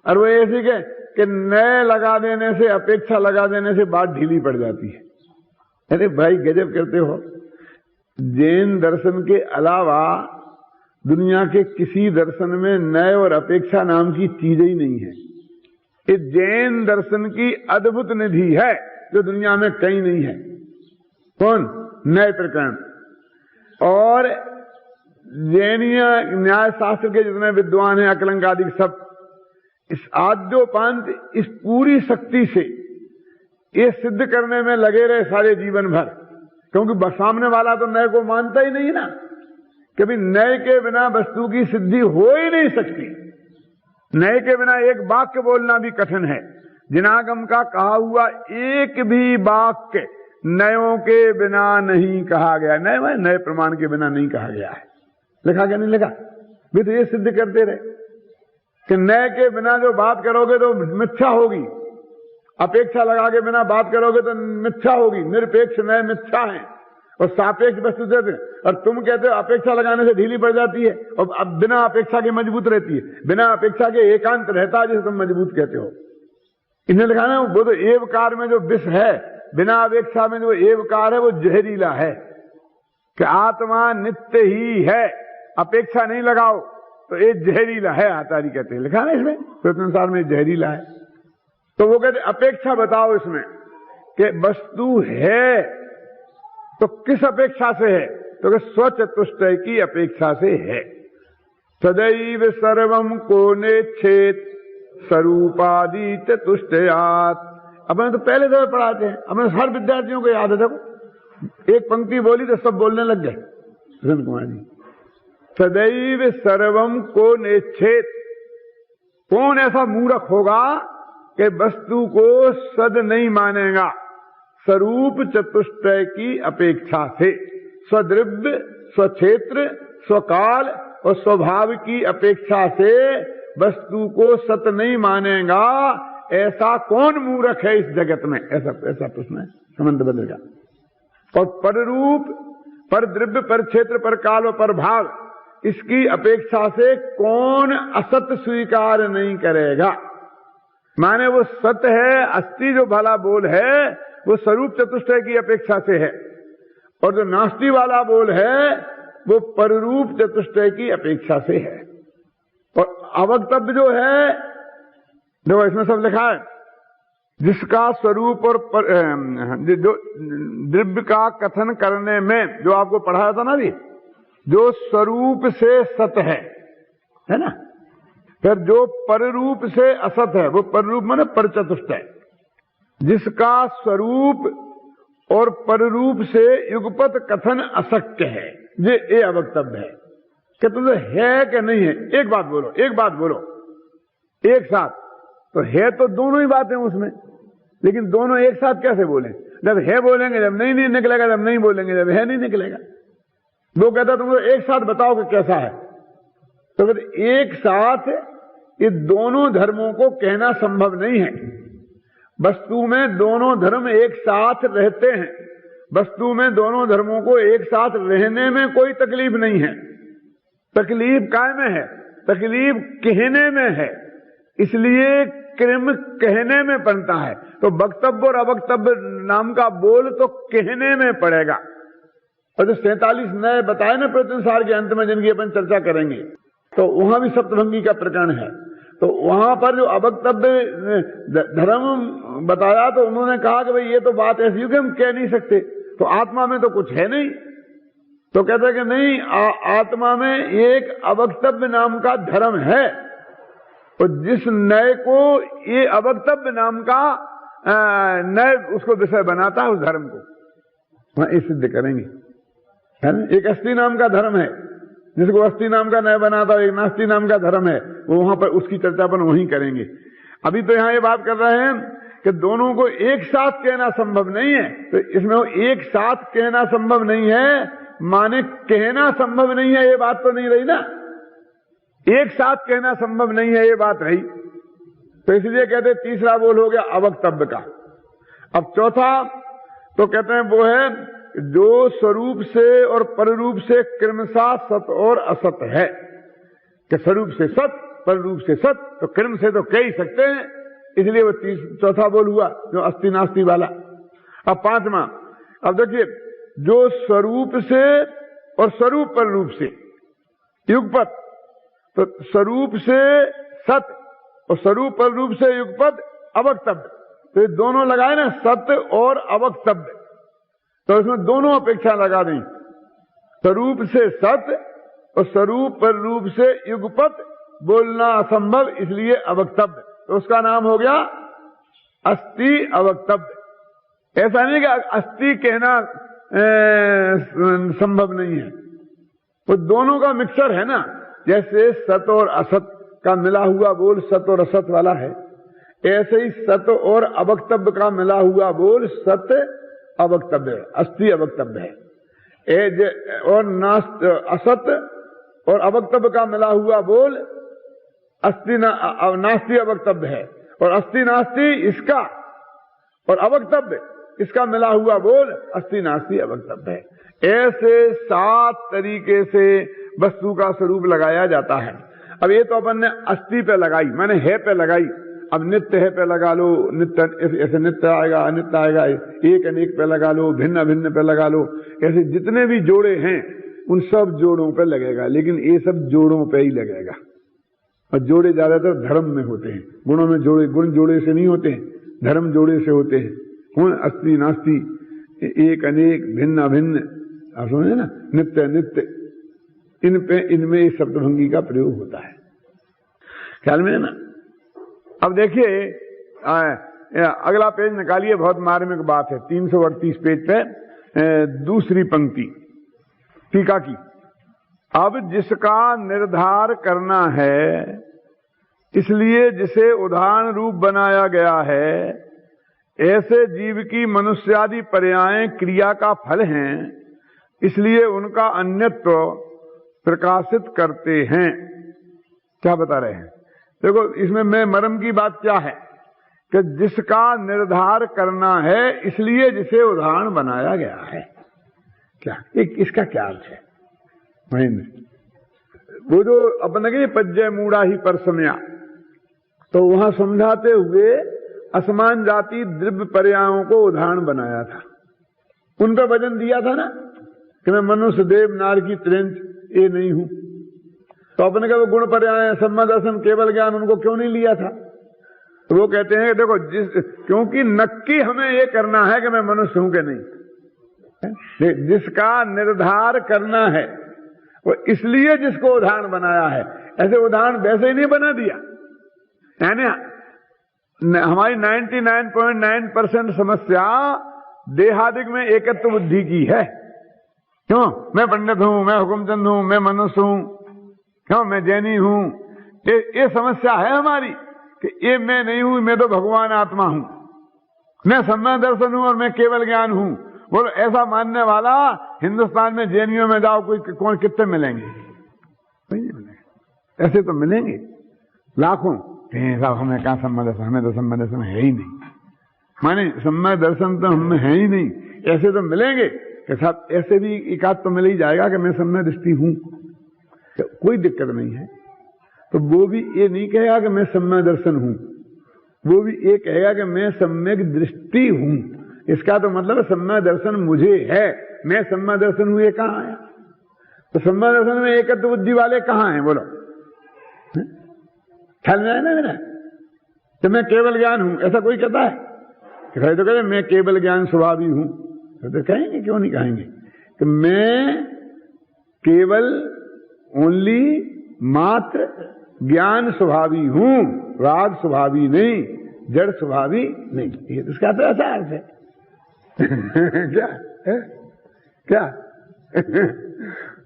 और वो ऐसी कि नए लगा देने से, अपेक्षा लगा देने से बात ढीली पड़ जाती है। अरे भाई गजब करते हो, जैन दर्शन के अलावा दुनिया के किसी दर्शन में नए और अपेक्षा नाम की चीज ही नहीं है। ये जैन दर्शन की अद्भुत निधि है जो दुनिया में कहीं नहीं है। कौन? नए प्रकरण। और जैनीय न्याय शास्त्र के जितने विद्वान हैं, अकलंकादिक सब, इस आद्योपांत इस पूरी शक्ति से ये सिद्ध करने में लगे रहे सारे जीवन भर, क्योंकि सामने वाला तो नए को मानता ही नहीं ना। कभी नए के बिना वस्तु की सिद्धि हो ही नहीं सकती। नए के बिना एक वाक्य बोलना भी कठिन है। जिनागम का कहा हुआ एक भी वाक्य नयों के बिना नहीं कहा गया। नए नए प्रमाण के बिना नहीं कहा गया है। लिखा क्या नहीं लिखा? भी तो ये सिद्ध करते रहे कि नए के बिना जो बात करोगे तो मिथ्या होगी, अपेक्षा लगा के बिना बात करोगे तो मिथ्या होगी। निरपेक्ष नए मिथ्या है और सापेक्ष वस्तु देते। और तुम कहते हो अपेक्षा लगाने से ढीली पड़ जाती है, और अब बिना अपेक्षा के मजबूत रहती है। बिना अपेक्षा के एकांत रहता है जिसे तुम मजबूत कहते हो। इन्हें लिखा ना, वो तो एवकार में जो विष है, बिना अपेक्षा में जो एवकार है वो जहरीला है। कि आत्मा नित्य ही है, अपेक्षा नहीं लगाओ तो ये जहरीला है, आचार्य कहते हैं। लिखा ना इसमें प्रत्युसार में जहरीला है। तो वो कहते अपेक्षा बताओ इसमें कि वस्तु है तो किस अपेक्षा से है? तो स्वचतुष्टय की अपेक्षा से है। सदैव सर्वम को नेच्छेत स्वरूपादि चतुष्टयात्। अपने तो पहले दफे पढ़ाते हैं, अपने हर विद्यार्थियों को याद है। देखो एक पंक्ति बोली तो सब बोलने लग गए। कृष्ण कुमार जी, सदैव सर्वम को नेच्छेत। कौन ऐसा मूर्ख होगा कि वस्तु को सद नहीं मानेगा? स्वरूप चतुष्टय की अपेक्षा से, स्वद्रव्य, स्वक्षेत्र, स्वकाल और स्वभाव की अपेक्षा से वस्तु को सत नहीं मानेगा। ऐसा कौन मूर्ख है इस जगत में? ऐसा प्रश्न है। संबंध बदलेगा। और पर रूप, पर द्रव्य, पर क्षेत्र, पर काल और पर भाव, इसकी अपेक्षा से कौन असत स्वीकार नहीं करेगा? माने वो सत्य है, अस्ति जो भला बोल है वो स्वरूप चतुष्टय की अपेक्षा से है, और जो नास्ति वाला बोल है वो पररूप चतुष्टय की अपेक्षा से है। और अवक्तव्य जो है, देखो इसमें सब लिखा है, जिसका स्वरूप और जो द्रव्य का कथन करने में जो आपको पढ़ाया था ना भी, जो स्वरूप से सत है ना, फिर जो पररूप से असत है, वो पररूप माने पर चतुष्टय। जिसका स्वरूप और पररूप से युगपत कथन अशक्य है, ये अवक्तव्य है। कि तुम है कि नहीं है? एक बात बोलो, एक बात बोलो एक साथ। तो है तो दोनों ही बातें उसमें, लेकिन दोनों एक साथ कैसे बोलें? जब है बोलेंगे, जब नहीं निकलेगा, जब नहीं बोलेंगे, जब है नहीं निकलेगा। वो कहता तुम एक साथ बताओ कि कैसा है। तो कहते एक साथ ये दोनों धर्मों को कहना संभव नहीं है। वस्तु में दोनों धर्म एक साथ रहते हैं, वस्तु में दोनों धर्मों को एक साथ रहने में कोई तकलीफ नहीं है। तकलीफ काय में है? तकलीफ कहने में है, इसलिए क्रम कहने में पड़ता है। तो वक्तव्य और अवक्तव्य नाम का बोल तो कहने में पड़ेगा। और जो 47 नए बताए ना प्रवचन सार के अंत में, जिनकी अपन चर्चा करेंगे, तो वहां भी सप्तभंगी का प्रकरण है। तो वहां पर जो अवक्तव्य धर्म बताया, तो उन्होंने कहा कि भाई ये तो बात ऐसी है कि हम कह नहीं सकते, तो आत्मा में तो कुछ है नहीं। तो कहते हैं कि नहीं, आत्मा में एक अवक्तव्य नाम का धर्म है, और जिस नय को ये अवक्तव्य नाम का नय उसको विषय बनाता है, उस धर्म को वहां ये सिद्ध करेंगे, है ना। एक अस्थि नाम का धर्म है, जिसको अस्थि नाम का नय बनाता है, एक नास्ति नाम का धर्म है, वो वहां पर उसकी चर्चा अपन वहीं करेंगे। अभी तो यहां ये बात कर रहे हैं कि दोनों को एक साथ कहना संभव नहीं है। तो इसमें एक साथ कहना संभव नहीं है माने कहना संभव नहीं है, ये बात तो नहीं रही ना। एक साथ कहना संभव नहीं है, ये बात रही। तो इसलिए कहते तीसरा बोल हो गया अवक्तव्य का। अब चौथा तो कहते हैं वो है जो स्वरूप से और पररूप से क्रमशः सत और असत है, कि स्वरूप से सत, पररूप से सत, तो क्रम से तो कह ही सकते हैं, इसलिए वो चौथा बोल हुआ जो अस्थि नास्ति वाला। अब पांचवा, अब देखिए, जो स्वरूप से और स्वरूप पररूप से युगपत, तो स्वरूप से सत और स्वरूप पररूप से युगपत अवक्तव्य, तो ये दोनों लगाए ना, सत्य और अवक्तव्य, तो इसमें दोनों अपेक्षा लगा दी। स्वरूप से सत्य और स्वरूप पररूप से युगपत बोलना असंभव, इसलिए अवक्तव्य, तो उसका नाम हो गया अस्थि अवक्तव्य। ऐसा नहीं कि अस्थि कहना संभव नहीं है, वो दोनों का मिक्सर है ना। जैसे सत और असत का मिला हुआ बोल सत और असत वाला है, ऐसे ही सत और अवक्तव्य का मिला हुआ बोल सत्य अवक्तव्य है, अस्थि अवक्तव्य है। और असत और अवक्तव्य का मिला हुआ बोल अस्थि नास्ति अवक्तव्य है, और अस्थि नास्ति इसका और अवक्तव्य इसका मिला हुआ बोल अस्थि नास्ति अवक्तव्य है। ऐसे 7 तरीके से वस्तु का स्वरूप लगाया जाता है। अब ये तो अपन ने अस्थि पे लगाई, मैंने है पे लगाई, अब नित्य है पे लगा लो, नित्य ऐसे नित्य आएगा, अनित्य आएगा, एक अनेक पे लगा लो, भिन्न भिन्न पे लगा लो, ऐसे जितने भी जोड़े हैं उन सब जोड़ों पे लगेगा, लेकिन ये सब जोड़ों पे ही लगेगा। और जोड़े ज्यादातर धर्म में होते हैं, गुणों में जोड़े, गुण जोड़े से नहीं होते हैं, धर्म जोड़े से होते हैं। गुण अस्थि नास्ति, एक अनेक, भिन्न अभिन्न, आप समझे ना, नित्य नित्य, इनमें इस शब्दभंगी का प्रयोग होता है, ख्याल में है ना। अब देखिए अगला पेज निकालिए, बहुत मार्मिक बात है, 338 पेज पे दूसरी पंक्ति टीका की। अब जिसका निर्धार करना है, इसलिए जिसे उदाहरण रूप बनाया गया है, ऐसे जीव की मनुष्यादि पर्याय क्रिया का फल हैं, इसलिए उनका अन्यत्व प्रकाशित करते हैं। क्या बता रहे हैं? देखो, इसमें मैं मर्म की बात क्या है कि जिसका निर्धार करना है, इसलिए जिसे उदाहरण बनाया गया है। क्या इसका क्या अर्थ है महेंद्र? वो जो अपने के पज्जय मूढ़ा ही पर समया, तो वहां समझाते हुए असमान जाति द्रव्य पर्यायों को उदाहरण बनाया था, उन पर वजन दिया था ना कि मैं मनुष्य देव नार की त्रिंच ये नहीं हूं। तो अपने का वो गुण पर्याय सम्मा दर्शन केवल ज्ञान उनको क्यों नहीं लिया था? तो वो कहते हैं देखो, क्योंकि नक्की हमें ये करना है कि मैं मनुष्य हूं कि नहीं। जिसका निर्धार करना है वो इसलिए जिसको उदाहरण बनाया है, ऐसे उदाहरण वैसे ही नहीं बना दिया। यानी हमारी 99.9% समस्या देहादिक में एकत्व बुद्धि की है। क्यों? मैं पंडित हूं, मैं हुकुमचंद हूं, मैं मनुष्य हूं, क्यों मैं जैनी हूं, ये समस्या है हमारी कि ये मैं नहीं हूं, मैं तो भगवान आत्मा हूं, मैं सम्मा दर्शन हूं और मैं केवल ज्ञान हूं। बोलो, ऐसा मानने वाला हिंदुस्तान में जैनियों में जाओ, कौन कितने मिलेंगे? नहीं मिलेंगे। ऐसे तो मिलेंगे लाखों। साहब हमें कहां सम्मा दर्शन, हमें तो सम्मा दर्शन है ही नहीं। माने सम्यक दर्शन तो हम में है ही नहीं। ऐसे तो मिलेंगे कि साहब ऐसे भी एकाध तो मिल ही जाएगा कि मैं सम्यक दृष्टि हूं, तो कोई दिक्कत नहीं है। तो वो भी ये नहीं कहेगा कि मैं सम्यक दर्शन हूं, वो भी ये कहेगा कि मैं सम्यक दृष्टि हूं। इसका तो मतलब सम्यक दर्शन मुझे है, मैं सम्यक दर्शन हूं, ये कहां आया? तो सम्यक दर्शन में एकत्व बुद्धि वाले कहां हैं बोलो? ख्याल में आया ना मेरा? तो मैं केवल ज्ञान हूं ऐसा कोई कहता है? तो कहते मैं केवल ज्ञान स्वभावी हूं, तो कहेंगे, क्यों नहीं कहेंगे कि मैं केवल ओनली मात्र ज्ञान स्वभावी हूं, राग स्वभावी नहीं, जड़ स्वभावी नहीं। ये तो इसका तो ऐसा अर्थ है। क्या है? क्या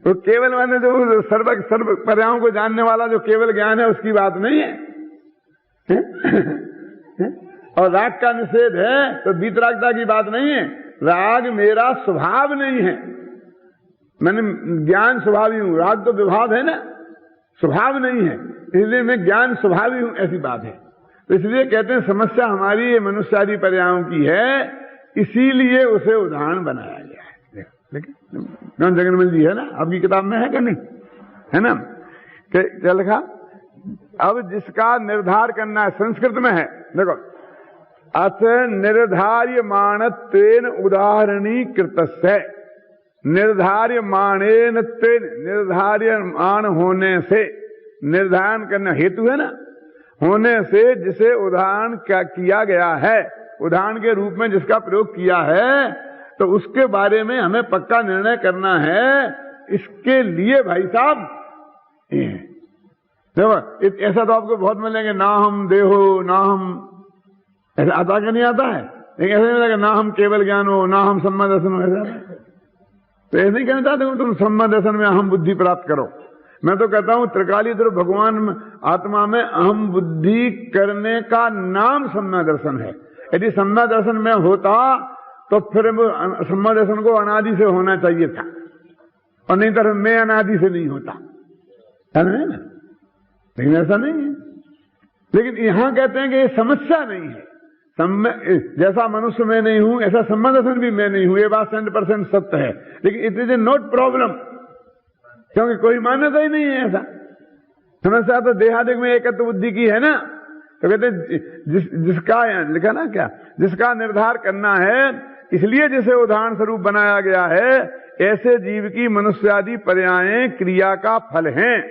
तो केवल माने जो सर्व पर्यायों को जानने वाला जो केवल ज्ञान है उसकी बात नहीं है। और राग का निषेध है तो वीतरागता की बात नहीं है। राग मेरा स्वभाव नहीं है, मैंने ज्ञान स्वभावी हूं, राग तो विभाव है ना, स्वभाव नहीं है, इसलिए मैं ज्ञान स्वभावी हूं, ऐसी बात है। तो इसलिए कहते हैं समस्या हमारी ये मनुष्यादि पर्यायों की है, इसीलिए उसे उदाहरण बनाया गया है। लेकिन कौन जगन्मल जी है ना, आपकी किताब में है क्या? नहीं है ना? क्या लिखा? अब जिसका निर्धार करना है, संस्कृत में है, देखो, अथ निर्धार्यमाणत्वेन उदाहरणीकृतस्य, निर्धार्यमाणेन तेन, निर्धार्यमाण होने से, निर्धारण करना हेतु है ना, होने से जिसे उदाहरण क्या किया गया है, उदाहरण के रूप में जिसका प्रयोग किया है, तो उसके बारे में हमें पक्का निर्णय करना है। इसके लिए भाई साहब देखो, ऐसा तो आपको बहुत मिलेंगे, ना हम देहो, ना हम, ऐसा आता क्या नहीं आता है? लेकिन ऐसा नहीं लगेगा ना हम केवल ज्ञान हो, ना हम सम्यक दर्शन हो, ऐसा तो ऐसे नहीं कहना चाहते हूं तुम सम्यक दर्शन में अहम बुद्धि प्राप्त करो। मैं तो कहता हूं त्रिकालीधर भगवान आत्मा में अहम बुद्धि करने का नाम सम्यक दर्शन है। यदि सम्यक दर्शन में होता तो फिर सम्यक दर्शन को अनादि से होना चाहिए था, और नहीं तो मैं अनादि से नहीं होता है ना? लेकिन ऐसा नहीं है। लेकिन यहां कहते हैं कि ये समस्या नहीं है, जैसा मनुष्य में नहीं हूं ऐसा सम्यक दर्शन भी मैं नहीं हूं, ये बात 100% सत्य है। लेकिन it is a not problem, क्योंकि कोई मान्यता ही नहीं है ऐसा। समस्या तो देहादिक में एकत्व बुद्धि की है ना। तो कहते जिसका लिखा ना क्या, जिसका निर्धार करना है, इसलिए जिसे उदाहरण स्वरूप बनाया गया है, ऐसे जीव की मनुष्यादि पर्यायें क्रिया का फल हैं।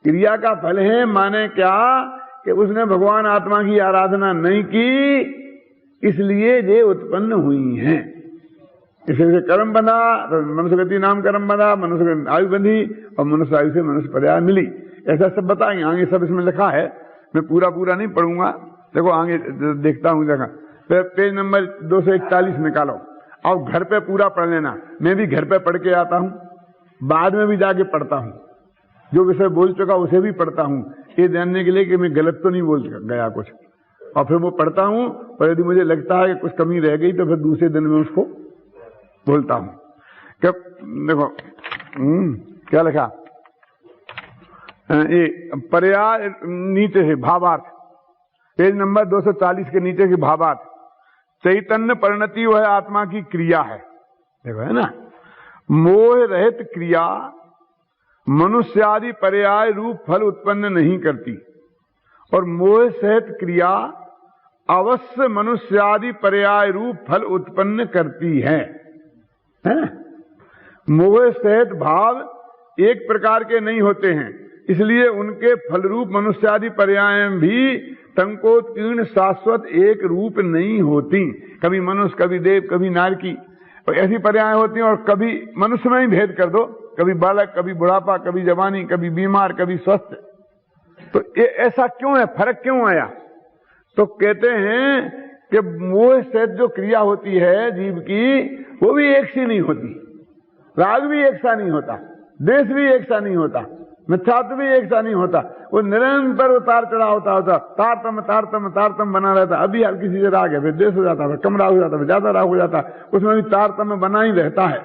क्रिया का फल है माने क्या कि उसने भगवान आत्मा की आराधना नहीं की, इसलिए ये उत्पन्न हुई हैं। इसलिए कर्म बंधा, मनुष्य गति नाम कर्म बंधा, मनुष्य आयु बंधी, और मनुष्य आयु से मनुष्य पर्याय मिली। ऐसा सब बताएंगे आगे, सब इसमें लिखा है, मैं पूरा नहीं पढ़ूंगा। देखो आगे देखता हूं, देखा पेज नंबर 241 निकालो, और घर पे पूरा पढ़ लेना। मैं भी घर पे पढ़ के आता हूं, बाद में भी जाके पढ़ता हूं, जो विषय बोल चुका उसे भी पढ़ता हूं, ये जानने के लिए कि मैं गलत तो नहीं बोल गया कुछ। और फिर वो पढ़ता हूं, और यदि मुझे लगता है कि कुछ कमी रह गई तो फिर दूसरे दिन में उसको बोलता हूं। क्या देखो क्या लिखा, ये पर्याय नीचे से भावार्थ, पेज नंबर 240 के नीचे की भावार्थ, चैतन्य परिणति वह आत्मा की क्रिया है। देखो है ना, मोह रहित क्रिया मनुष्यादि पर्याय रूप फल उत्पन्न नहीं करती, और मोह सहित क्रिया अवश्य मनुष्यादि पर्याय रूप फल उत्पन्न करती है ना? मोह सहित भाव एक प्रकार के नहीं होते हैं, इसलिए उनके फल रूप मनुष्यादि पर्याय भी टंकोत्कीर्ण शाश्वत एक रूप नहीं होती। कभी मनुष्य, कभी देव, कभी नारकी, और ऐसी पर्याय होती हैं। और कभी मनुष्य में ही भेद कर दो, कभी बालक, कभी बुढ़ापा, कभी जवानी, कभी बीमार, कभी स्वस्थ। तो ये ऐसा क्यों है, फर्क क्यों आया? तो कहते हैं कि मोह से जो क्रिया होती है जीव की, वो भी एक सी नहीं होती, राग भी एक सा नहीं होता, देश भी एक सा नहीं होता, मिथ्यात्व भी एक सा नहीं होता। वो निरंतर उतार चढ़ाव होता, तारतम्य बना रहता। अभी हल्की सी राग है, फिर देश हो जाता है, कम राग हो जाता है, ज्यादा राग हो जाता है, उसमें भी तारतम्य बना ही रहता है।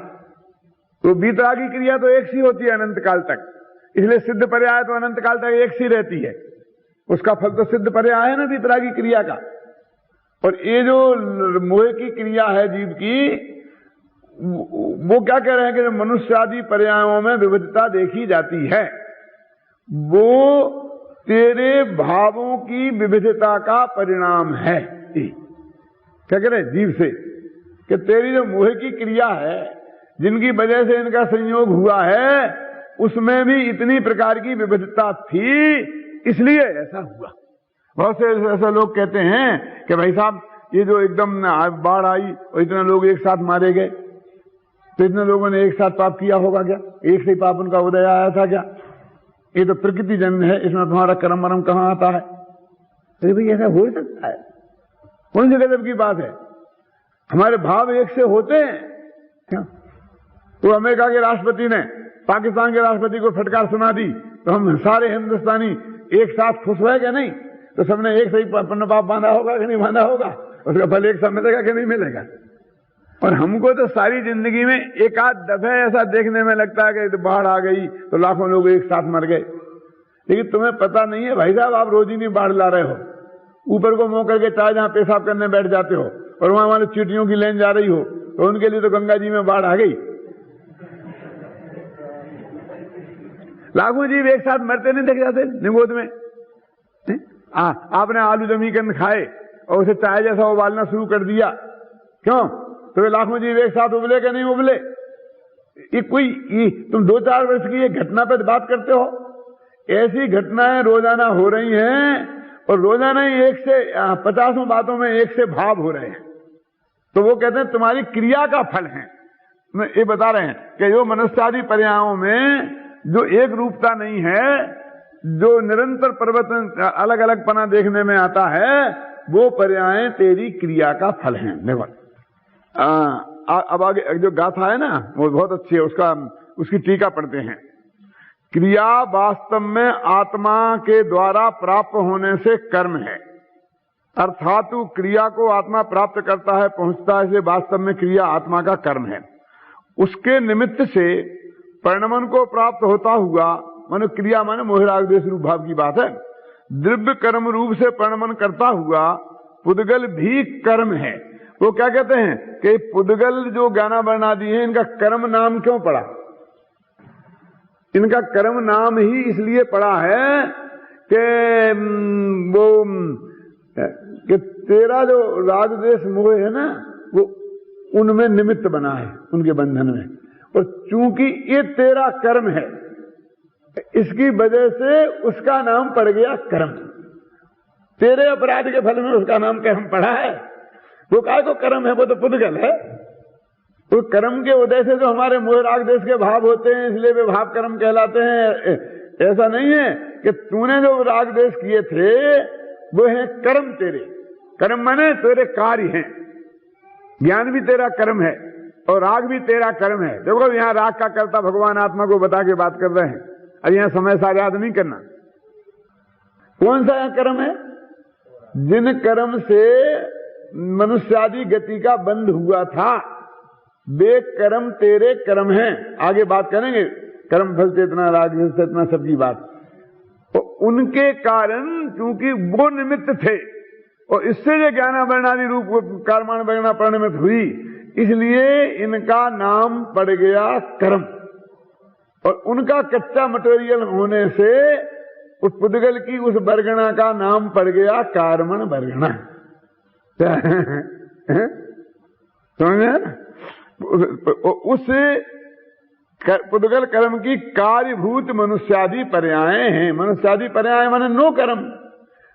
तो बीतरागी क्रिया तो एक सी होती है अनंत काल तक, इसलिए सिद्ध पर्याय तो अनंत काल तक एक सी रहती है। उसका फल तो सिद्ध पर्याय है ना बीतरागी क्रिया का। और ये जो मोह की क्रिया है जीव की, वो क्या कह रहे हैं कि मनुष्य आदि पर्यायों में विविधता देखी जाती है, वो तेरे भावों की विविधता का परिणाम है। क्या कह रहे हैं जीव से कि तेरी जो मोह की क्रिया है, जिनकी वजह से इनका संयोग हुआ है, उसमें भी इतनी प्रकार की विविधता थी, इसलिए ऐसा हुआ। बहुत से ऐसे लोग कहते हैं कि भाई साहब ये जो एकदम बाढ़ आई और इतने लोग एक साथ मारे गए, तो इतने लोगों ने एक साथ पाप किया होगा क्या? एक से ही पाप उनका उदय आया था क्या? ये तो प्रकृति जन्म है, इसमें तुम्हारा कर्म वरम कहां आता है? तो भाई ऐसा हो सकता है? कौन सी गजब की बात है? हमारे भाव एक से होते हैं क्या? तो अमेरिका के राष्ट्रपति ने पाकिस्तान के राष्ट्रपति को फटकार सुना दी, तो हम सारे हिंदुस्तानी एक साथ खुश हुए क्या? नहीं। तो सबने एक से ही पाप बांधा होगा कि नहीं बांधा होगा? उसका फल एक साथ मिलेगा कि नहीं मिलेगा? और हमको तो सारी जिंदगी में एक आध दफे ऐसा देखने में लगता है कि बाढ़ आ गई तो लाखों लोग एक साथ मर गए, लेकिन तुम्हें पता नहीं है भाई साहब, आप रोज ही नहीं बाढ़ ला रहे हो, ऊपर को मुंह करके चाहे जहां पेशाब करने बैठ जाते हो और वहां वाले चींटियों की लेन जा रही हो, तो उनके लिए तो गंगा जी में बाढ़ आ गई। लाखों जीव एक साथ मरते नहीं देखे जाते निगोद में? आपने आलू जमीकन खाए और उसे चाय जैसा उबालना शुरू कर दिया, क्यों? तो वे लाखों जीव एक साथ उबले कि नहीं उबले? तुम 2-4 वर्ष की एक घटना पर बात करते हो, ऐसी घटनाएं रोजाना हो रही हैं और रोजाना ही 1 से 50 बातों में 1 से भाव हो रहे हैं। तो वो कहते हैं तुम्हारी क्रिया का फल है। ये बता रहे हैं कि जो मनुष्यादि पर्यायों में जो एक रूपता नहीं है, जो निरंतर परिवर्तन अलग अलग पना देखने में आता है, वो पर्याय तेरी क्रिया का फल हैं। देखो अब आगे जो गाथा है ना, वो बहुत अच्छी है, उसकी टीका पढ़ते हैं। क्रिया वास्तव में आत्मा के द्वारा प्राप्त होने से कर्म है, अर्थात क्रिया को आत्मा प्राप्त करता है, पहुंचता है, इसलिए वास्तव में क्रिया आत्मा का कर्म है। उसके निमित्त से परिणमन को प्राप्त होता हुआ, मानो क्रिया माने मोहराग देश रूप भाव की बात है, द्रव्य कर्म रूप से परिणमन करता हुआ पुद्गल भी कर्म है। वो क्या कहते हैं कि पुद्गल जो ज्ञाना वर्णादि है, इनका कर्म नाम क्यों पड़ा? इनका कर्म नाम ही इसलिए पड़ा है कि वो कि तेरा जो राग द्वेष मोह है ना, वो उनमें निमित्त बना है, उनके बंधन में, और चूंकि ये तेरा कर्म है, इसकी वजह से उसका नाम पड़ गया कर्म। तेरे अपराध के फल में उसका नाम कर्म पड़ा है। वो काय को कर्म है? वो तो पुद्गल है। तो कर्म के उदय से जो हमारे मोह राग देश के भाव होते हैं, इसलिए वे भाव कर्म कहलाते हैं। ऐसा नहीं है कि तूने जो राग देश किए थे वो है कर्म तेरे। कर्म माने तेरे कार्य हैं। ज्ञान भी तेरा कर्म है और राग भी तेरा कर्म है। देखो यहाँ राग का कर्ता भगवान आत्मा को बता के बात कर रहे हैं। अब यहाँ समय सारे याद नहीं करना। कौन सा कर्म है? जिन कर्म से मनुष्यादि गति का बंध हुआ था, वे कर्म तेरे कर्म हैं। आगे बात करेंगे कर्म फल चेतना राग चेतना सबकी बात। तो उनके कारण चूंकि वो निमित्त थे और इससे जो ज्ञाना वर्णादि रूप कर्माण वर्णा परिणमित हुई, इसलिए इनका नाम पड़ गया कर्म। और उनका कच्चा मटेरियल होने से उस पुद्गल की उस वर्गणा का नाम पड़ गया कार्मण वर्गणा। समझे? उस पुद्गल कर्म की कार्यभूत मनुष्यादि पर्याय हैं। मनुष्यादि पर्याय माने नो कर्म।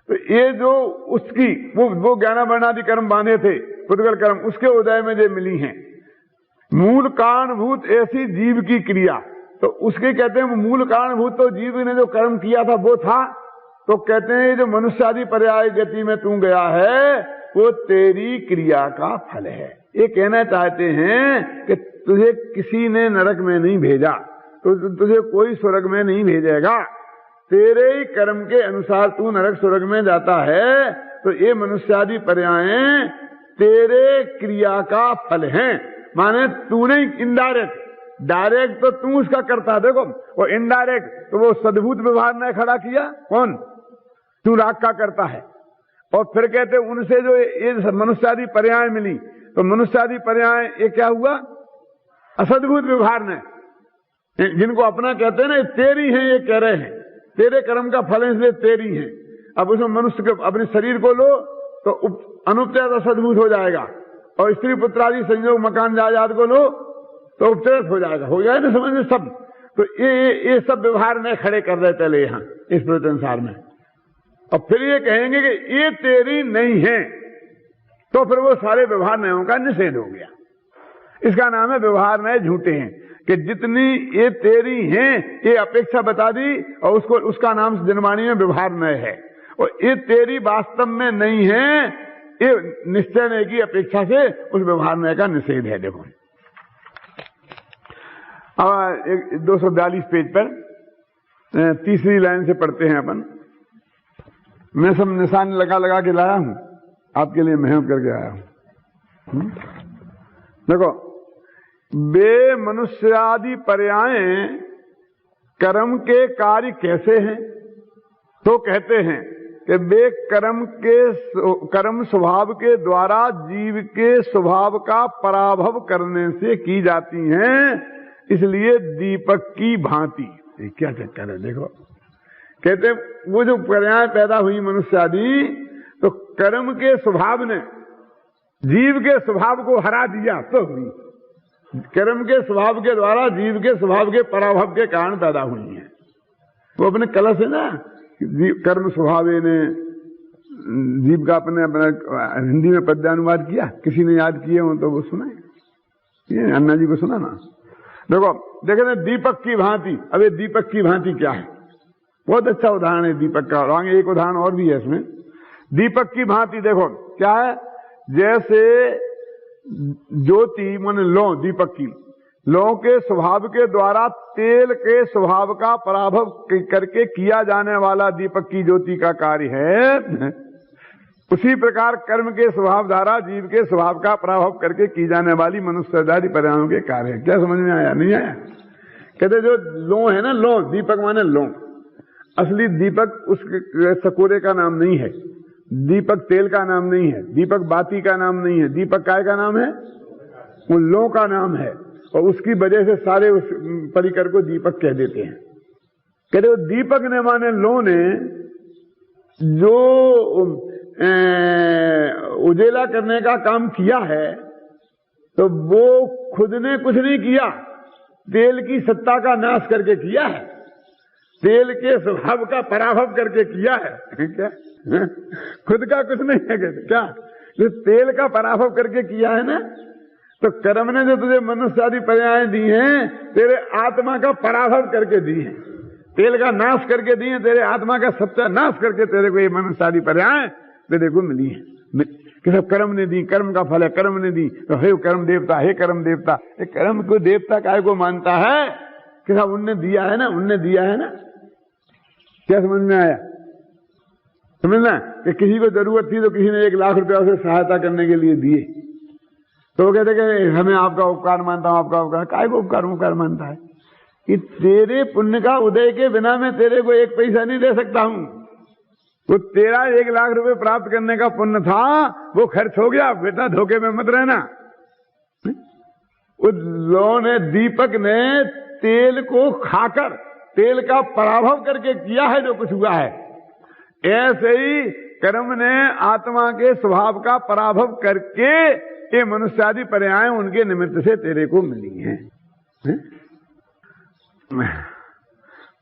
तो ये जो उसकी वो ज्ञाना वर्णादि कर्म बांधे थे, पुद्गल कर्म, उसके उदय में जो मिली हैं। मूल कारणभूत ऐसी जीव की क्रिया, तो उसके कहते हैं मूल कारणभूत तो जीव ने जो कर्म किया था वो था। तो कहते हैं जो मनुष्यादि पर्याय गति में तू गया है, वो तेरी क्रिया का फल है। ये कहना चाहते हैं कि तुझे किसी ने नरक में नहीं भेजा, तो तुझे कोई स्वर्ग में नहीं भेजेगा। तेरे ही कर्म के अनुसार तू नरक स्वर्ग में जाता है। तो ये मनुष्यादि पर्याय तेरे क्रिया का फल हैं। माने तूने इनडायरेक्ट, डायरेक्ट तो तू उसका करता, देखो, और इनडायरेक्ट तो वो सद्भूत व्यवहार ने खड़ा किया। कौन? तू राग का करता है। और फिर कहते उनसे जो ये मनुष्यादि पर्याय मिली, तो मनुष्यादि पर्याय ये क्या हुआ? असद्भुत व्यवहार ने, जिनको अपना कहते हैं ना, तेरी है ये कह रहे हैं, तेरे कर्म का फल है इसलिए तेरी है। अब उसमें मनुष्य के अपने शरीर को लो तो अनुपचरित असद्भुत हो जाएगा, और स्त्री पुत्र आदि संयोग मकान जायदाद को लो तो उपचरित हो जाएगा। हो गया ना समझ में सब? तो ये सब व्यवहार ने खड़े कर रहे पहले यहाँ इस संसार में, और फिर ये कहेंगे कि ये तेरी नहीं है, तो फिर वो सारे व्यवहार नयों का निषेध हो गया। इसका नाम है व्यवहार नए झूठे हैं, कि जितनी ये तेरी हैं ये अपेक्षा बता दी, और उसका नाम जनवाणी में व्यवहार नय है, और ये तेरी वास्तव में नहीं है, ये निश्चय नय की अपेक्षा से उस व्यवहार नय का निषेध है। देखो अब 242 पेज पर तीसरी लाइन से पढ़ते हैं अपन। मैं सब निशान लगा के लाया हूं, आपके लिए मेहनत करके आया हूं। देखो, वे मनुष्यादि पर्याय कर्म के कार्य कैसे हैं? तो कहते हैं कि वे कर्म स्वभाव के द्वारा जीव के स्वभाव का पराभव करने से की जाती हैं, इसलिए दीपक की भांति। क्या चक्कर है? देखो, कहते वो जो पर्याय पैदा हुई मनुष्य आदि, तो कर्म के स्वभाव ने जीव के स्वभाव को हरा दिया तो हुई। कर्म के स्वभाव के द्वारा जीव के स्वभाव के पराभव के कारण पैदा हुई है। वो अपने कलश है ना, कर्म स्वभाव ने जीव का अपने हिंदी में पद्यानुवाद किया, किसी ने याद किए हो तो वो सुनाए, अन्ना जी को सुना ना। देखो देखे दीपक की भांति। अब ये दीपक की भांति क्या है? बहुत अच्छा उदाहरण है दीपक का, और आगे एक उदाहरण और भी है इसमें। दीपक की भांति देखो क्या है? जैसे ज्योति मन लो, दीपक की लो के स्वभाव के द्वारा तेल के स्वभाव का पराभव करके किया जाने वाला दीपक की ज्योति का कार्य है, उसी प्रकार कर्म के स्वभाव द्वारा जीव के स्वभाव का पराभव करके की जाने वाली मनुष्यादि पर्यायों के कार्य है। क्या समझ में आया? नहीं आया? कहते जो लो है ना, लो दीपक माने लो, असली दीपक उस सकोरे का नाम नहीं है, दीपक तेल का नाम नहीं है, दीपक बाती का नाम नहीं है, दीपक काय का नाम है? वो लो का नाम है, और उसकी वजह से सारे उस परिकर को दीपक कह देते हैं। कहते वो दीपक ने माने लो ने जो उजेला करने का काम किया है, तो वो खुद ने कुछ नहीं किया, तेल की सत्ता का नाश करके किया है, तेल के स्वभाव का पराभव करके किया है। क्या? खुद का कुछ नहीं है। कहते क्या? जो तेल का पराभव करके किया है ना, तो कर्म ने जो तुझे मनुष्यादि पर्याय दी हैं, तेरे आत्मा का पराभव करके दी है, तेल का नाश करके दी है, तेरे आत्मा का सत्यानाश करके तेरे को ये मनुष्यादि पर्याय तेरे को मिली है। कि सब कर्म ने दी, कर्म का फल है, कर्म ने दी, तो हे कर्म देवता, हे कर्म देवता। ये कर्म को देवता काय को मानता है? कि सब उनने दिया है ना, उनने दिया है ना। क्या समझ में आया? समझना कि किसी को जरूरत थी तो किसी ने 1 लाख रुपया उसे सहायता करने के लिए दिए, तो वो कहते कि हमें आपका उपकार मानता हूं, आपका उपकार। काय को उपकार मानता है? कि तेरे पुण्य का उदय के बिना मैं तेरे को 1 पैसा नहीं दे सकता हूं। वो तेरा 1 लाख रुपए प्राप्त करने का पुण्य था, वो खर्च हो गया, बेटा धोखे में मत रहना। उस लो ने, दीपक ने तेल को खाकर तेल का पराभव करके किया है जो कुछ हुआ है। ऐसे ही कर्म ने आत्मा के स्वभाव का पराभव करके ये मनुष्यादि पर्याय उनके निमित्त से तेरे को मिली हैं।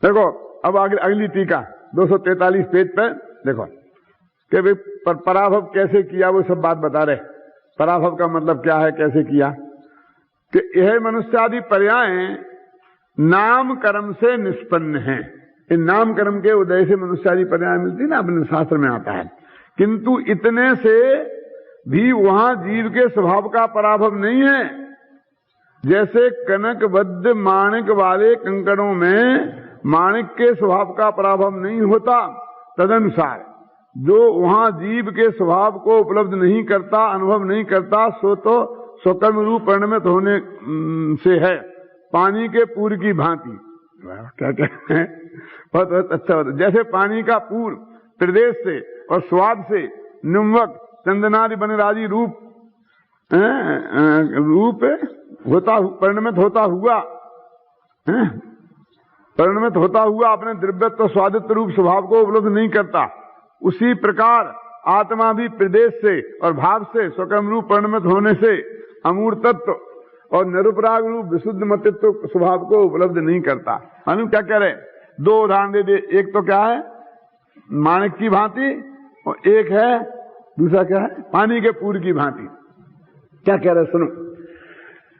देखो अब अगली टीका 243 पेज पे देखो कि भाई पराभव कैसे किया, वो सब बात बता रहे। पराभव का मतलब क्या है, कैसे किया? कि यह मनुष्यादि पर्याय नाम कर्म से निष्पन्न है। इन नाम कर्म के उदय से मनुष्यादि पर्याय मिलती ना, अपने शास्त्र में आता है। किंतु इतने से भी वहां जीव के स्वभाव का पराभव नहीं है। जैसे कनकबद्ध माणिक वाले कंकड़ों में माणिक के स्वभाव का पराभव नहीं होता, तदनुसार जो वहां जीव के स्वभाव को उपलब्ध नहीं करता, अनुभव नहीं करता, सो तो स्वकर्म रूप परिणमित होने से है, पानी के पूर की भांति। क्या कहते हैं? बहुत अच्छा होता। जैसे पानी का पूर प्रदेश से और स्वाद से निम्वक चंदनादि बनराजी रूप होता परिणमित होता हुआ अपने द्रव्यत्व स्वादित्व रूप स्वभाव को उपलब्ध नहीं करता, उसी प्रकार आत्मा भी प्रदेश से और भाव से स्वकर्म रूप परिणमित होने से अमूर्तत्व और निरुपराग रूप विशुद्ध मतित्व स्वभाव को उपलब्ध नहीं करता। अनु क्या कह रहे? दो उदाहरण दे दे। एक तो क्या है माणिक की भांति और एक है दूसरा क्या है पानी के पूर की भांति। क्या कह रहे सुनो,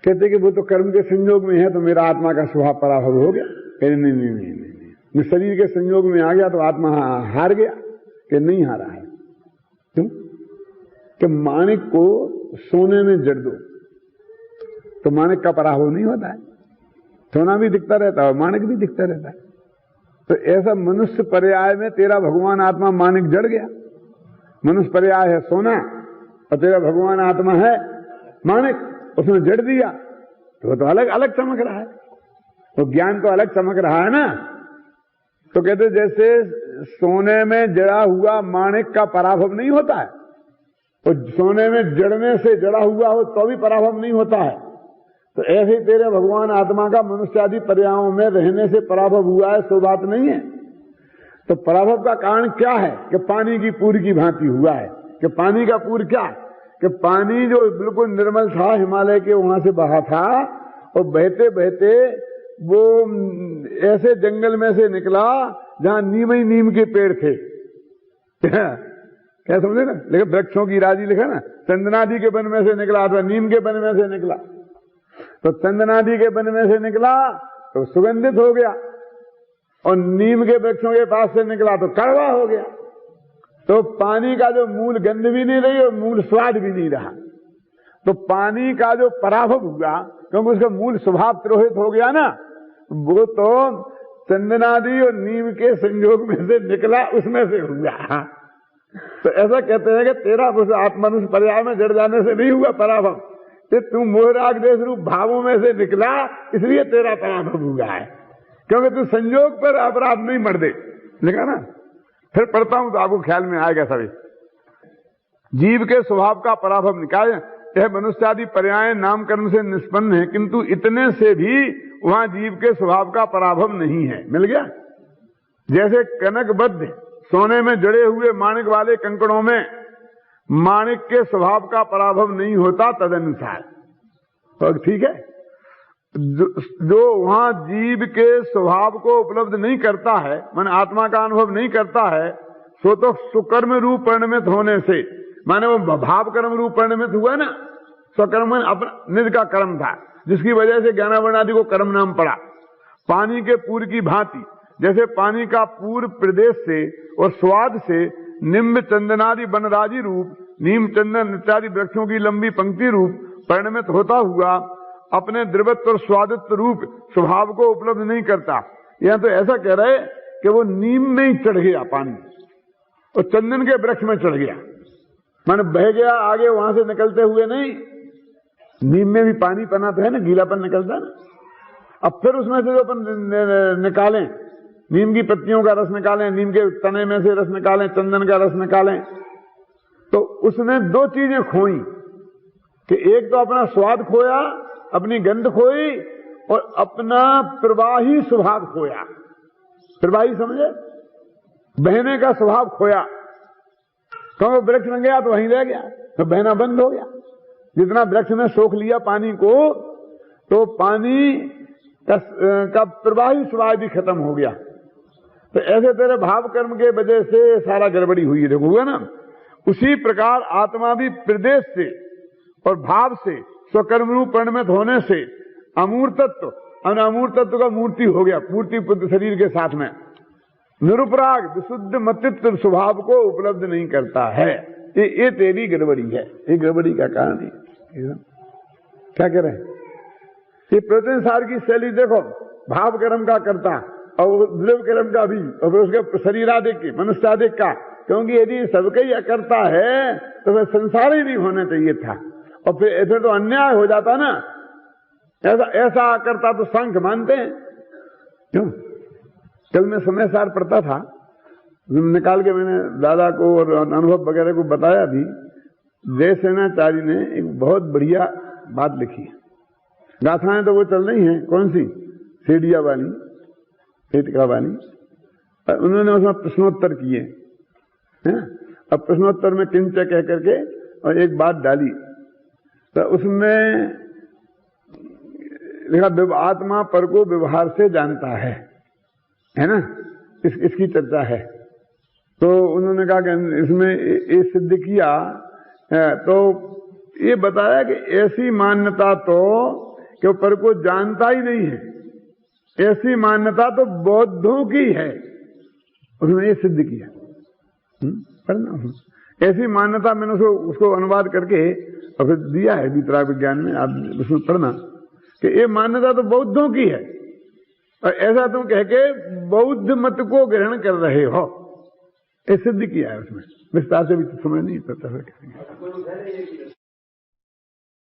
कहते कि वो तो कर्म के संयोग में है तो मेरा आत्मा का स्वभाव पराभव हो गया। कहते नहीं नहीं नहीं नहीं, शरीर के संयोग में आ गया तो आत्मा हार गया। कि नहीं हारा है। क्यों? कि माणिक को सोने में जड़ दो तो माणिक का पराभव नहीं होता है, सोना भी दिखता रहता है और माणिक भी दिखता रहता है। तो ऐसा मनुष्य पर्याय में तेरा भगवान आत्मा माणिक जड़ गया। मनुष्य पर्याय है सोना और तेरा भगवान आत्मा है माणिक, उसने जड़ दिया तो अलग अलग चमक रहा है। तो ज्ञान तो अलग चमक रहा है ना। तो कहते जैसे सोने में जड़ा हुआ माणिक का पराभव नहीं होता है, तो सोने में जड़ने से जड़ा हुआ हो तो भी पराभव नहीं होता है। तो ऐसे ही तेरे भगवान आत्मा का मनुष्य आदि पर्यायों में रहने से पराभव हुआ है, सो बात नहीं है। तो पराभव का कारण क्या है? कि पानी की पूर की भांति हुआ है। कि पानी का पूर क्या? कि पानी जो बिल्कुल निर्मल था, हिमालय के वहां से बहा था और बहते बहते वो ऐसे जंगल में से निकला जहां नीम ही नीम के पेड़ थे। क्या समझे ना? लेकिन वृक्षों की राजी लिखा ना, चंदनादि के वन में से निकला अथवा नीम के वन में से निकला। तो चंदनादि के वन में से निकला तो सुगंधित हो गया और नीम के वृक्षों के पास से निकला तो कड़वा हो गया। तो पानी का जो मूल गंध भी नहीं रही और मूल स्वाद भी नहीं रहा। तो पानी का जो पराभव हुआ क्योंकि उसका मूल स्वभाव तिरोहित हो गया ना, वो तो चंदनादि और नीम के संयोग में से निकला, उसमें से हुआ। तो ऐसा कहते हैं कि तेरा उस आत्मनुष्य पर्याय में जड़ जाने से नहीं हुआ पराभव, कि तू मोहराग देश रूप भावों में से निकला इसलिए तेरा पराभव हुआ है। क्योंकि तू संयोग पर अपराध नहीं मर दे। लिखा ना, फिर पढ़ता हूं तो आपको ख्याल में आएगा सभी। जीव के स्वभाव का पराभव निकाय यह मनुष्य आदि पर्याय नामकरण से निष्पन्न है, किंतु इतने से भी वहां जीव के स्वभाव का पराभव नहीं है। मिल गया? जैसे कनकबद्ध सोने में जड़े हुए माणिक वाले कंकड़ों में माणिक के स्वभाव का पराभव नहीं होता, तदनुसार तो ठीक है। जो वहां जीव के स्वभाव को उपलब्ध नहीं करता है, मन आत्मा का अनुभव नहीं करता है, सो तो सुकर्म रूप परिणमित होने से, माने वो भाव कर्म रूप परिणमित हुआ ना। स्वकर्म अपना निज का कर्म था जिसकी वजह से ज्ञानावरण आदि को कर्म नाम पड़ा। पानी के पूर की भांति, जैसे पानी का पूर प्रदेश से और स्वाद से निम्ब चंदनादि बनराजी रूप नीम चंदन इत्यादि वृक्षों की लंबी पंक्ति रूप परिणमित होता हुआ अपने द्रवत्व और स्वादित्व रूप स्वभाव को उपलब्ध नहीं करता। यहां तो ऐसा कह रहे कि वो नीम में ही चढ़ गया पानी और चंदन के वृक्ष में चढ़ गया, माने बह गया आगे, वहां से निकलते हुए नहीं। नीम में भी पानी पना तो है ना, गीलापन निकलता है ना। अब फिर उसमें से जो अपन निकालें, नीम की पत्तियों का रस निकालें, नीम के तने में से रस निकालें, चंदन का रस निकालें, तो उसने दो चीजें खोई कि एक तो अपना स्वाद खोया, अपनी गंध खोई और अपना प्रवाही स्वभाव खोया। प्रवाही समझे? बहने का स्वभाव खोया। क्योंकि वृक्ष में गया तो वहीं रह गया, तो बहना बंद हो गया। जितना वृक्ष ने सोख लिया पानी को, तो पानी का प्रवाही स्वभाव भी खत्म हो गया। तो ऐसे तेरे भाव कर्म के वजह से सारा गड़बड़ी हुई है, देखोगे ना। उसी प्रकार आत्मा भी प्रदेश से और भाव से स्वकर्म रूप परिणमित होने से अमूर्तत्व और अमूर्तत्व का मूर्ति हो गया, मूर्ति शरीर के साथ में निरुपराग विशुद्ध मतित्व स्वभाव को उपलब्ध नहीं करता है। ये तेरी गड़बड़ी है, ये गड़बड़ी का कारण है। क्या कह रहे हैं? ये प्रवचन सार की शैली देखो, भाव कर्म का करता और द्रव्य कर्म का भी और उसके शरीरादिक की मनुष्यादिक का, क्योंकि यदि सबका ही अकर्ता है तो वह संसार ही नहीं होना चाहिए था और फिर तो अन्याय हो जाता ना। ऐसा अकर्ता तो सांख्य मानते हैं। क्यों? कल मैं समय सार पढ़ता था निकाल के मैंने दादा को और अनुभव वगैरह को बताया भी। जयसेनाचार्य ने एक बहुत बढ़िया बात लिखी है। गाथाएं तो वो चल रही हैं, कौन सी, सेडिया वाली, पेटका वाली, उन्होंने उसमें प्रश्नोत्तर किए हैं। अब प्रश्नोत्तर में किंच कह करके और एक बात डाली, तो उसमें लिखा आत्मा पर को व्यवहार से जानता है ना, इसकी चर्चा है। तो उन्होंने कहा कि इसमें ये सिद्ध किया, तो ये बताया कि ऐसी मान्यता तो कि वो पर को जानता ही नहीं है, ऐसी मान्यता तो बौद्धों की है। उसने ये सिद्ध किया, पढ़ना ऐसी मान्यता मैंने उसको अनुवाद करके और फिर दिया है वितराग विज्ञान में, आप उसमें पढ़ना कि ये मान्यता तो बौद्धों की है, और ऐसा तुम कह के बौद्ध मत को ग्रहण कर रहे हो, ये सिद्ध किया है उसमें। विस्तार से भी समझ नहीं पड़ता।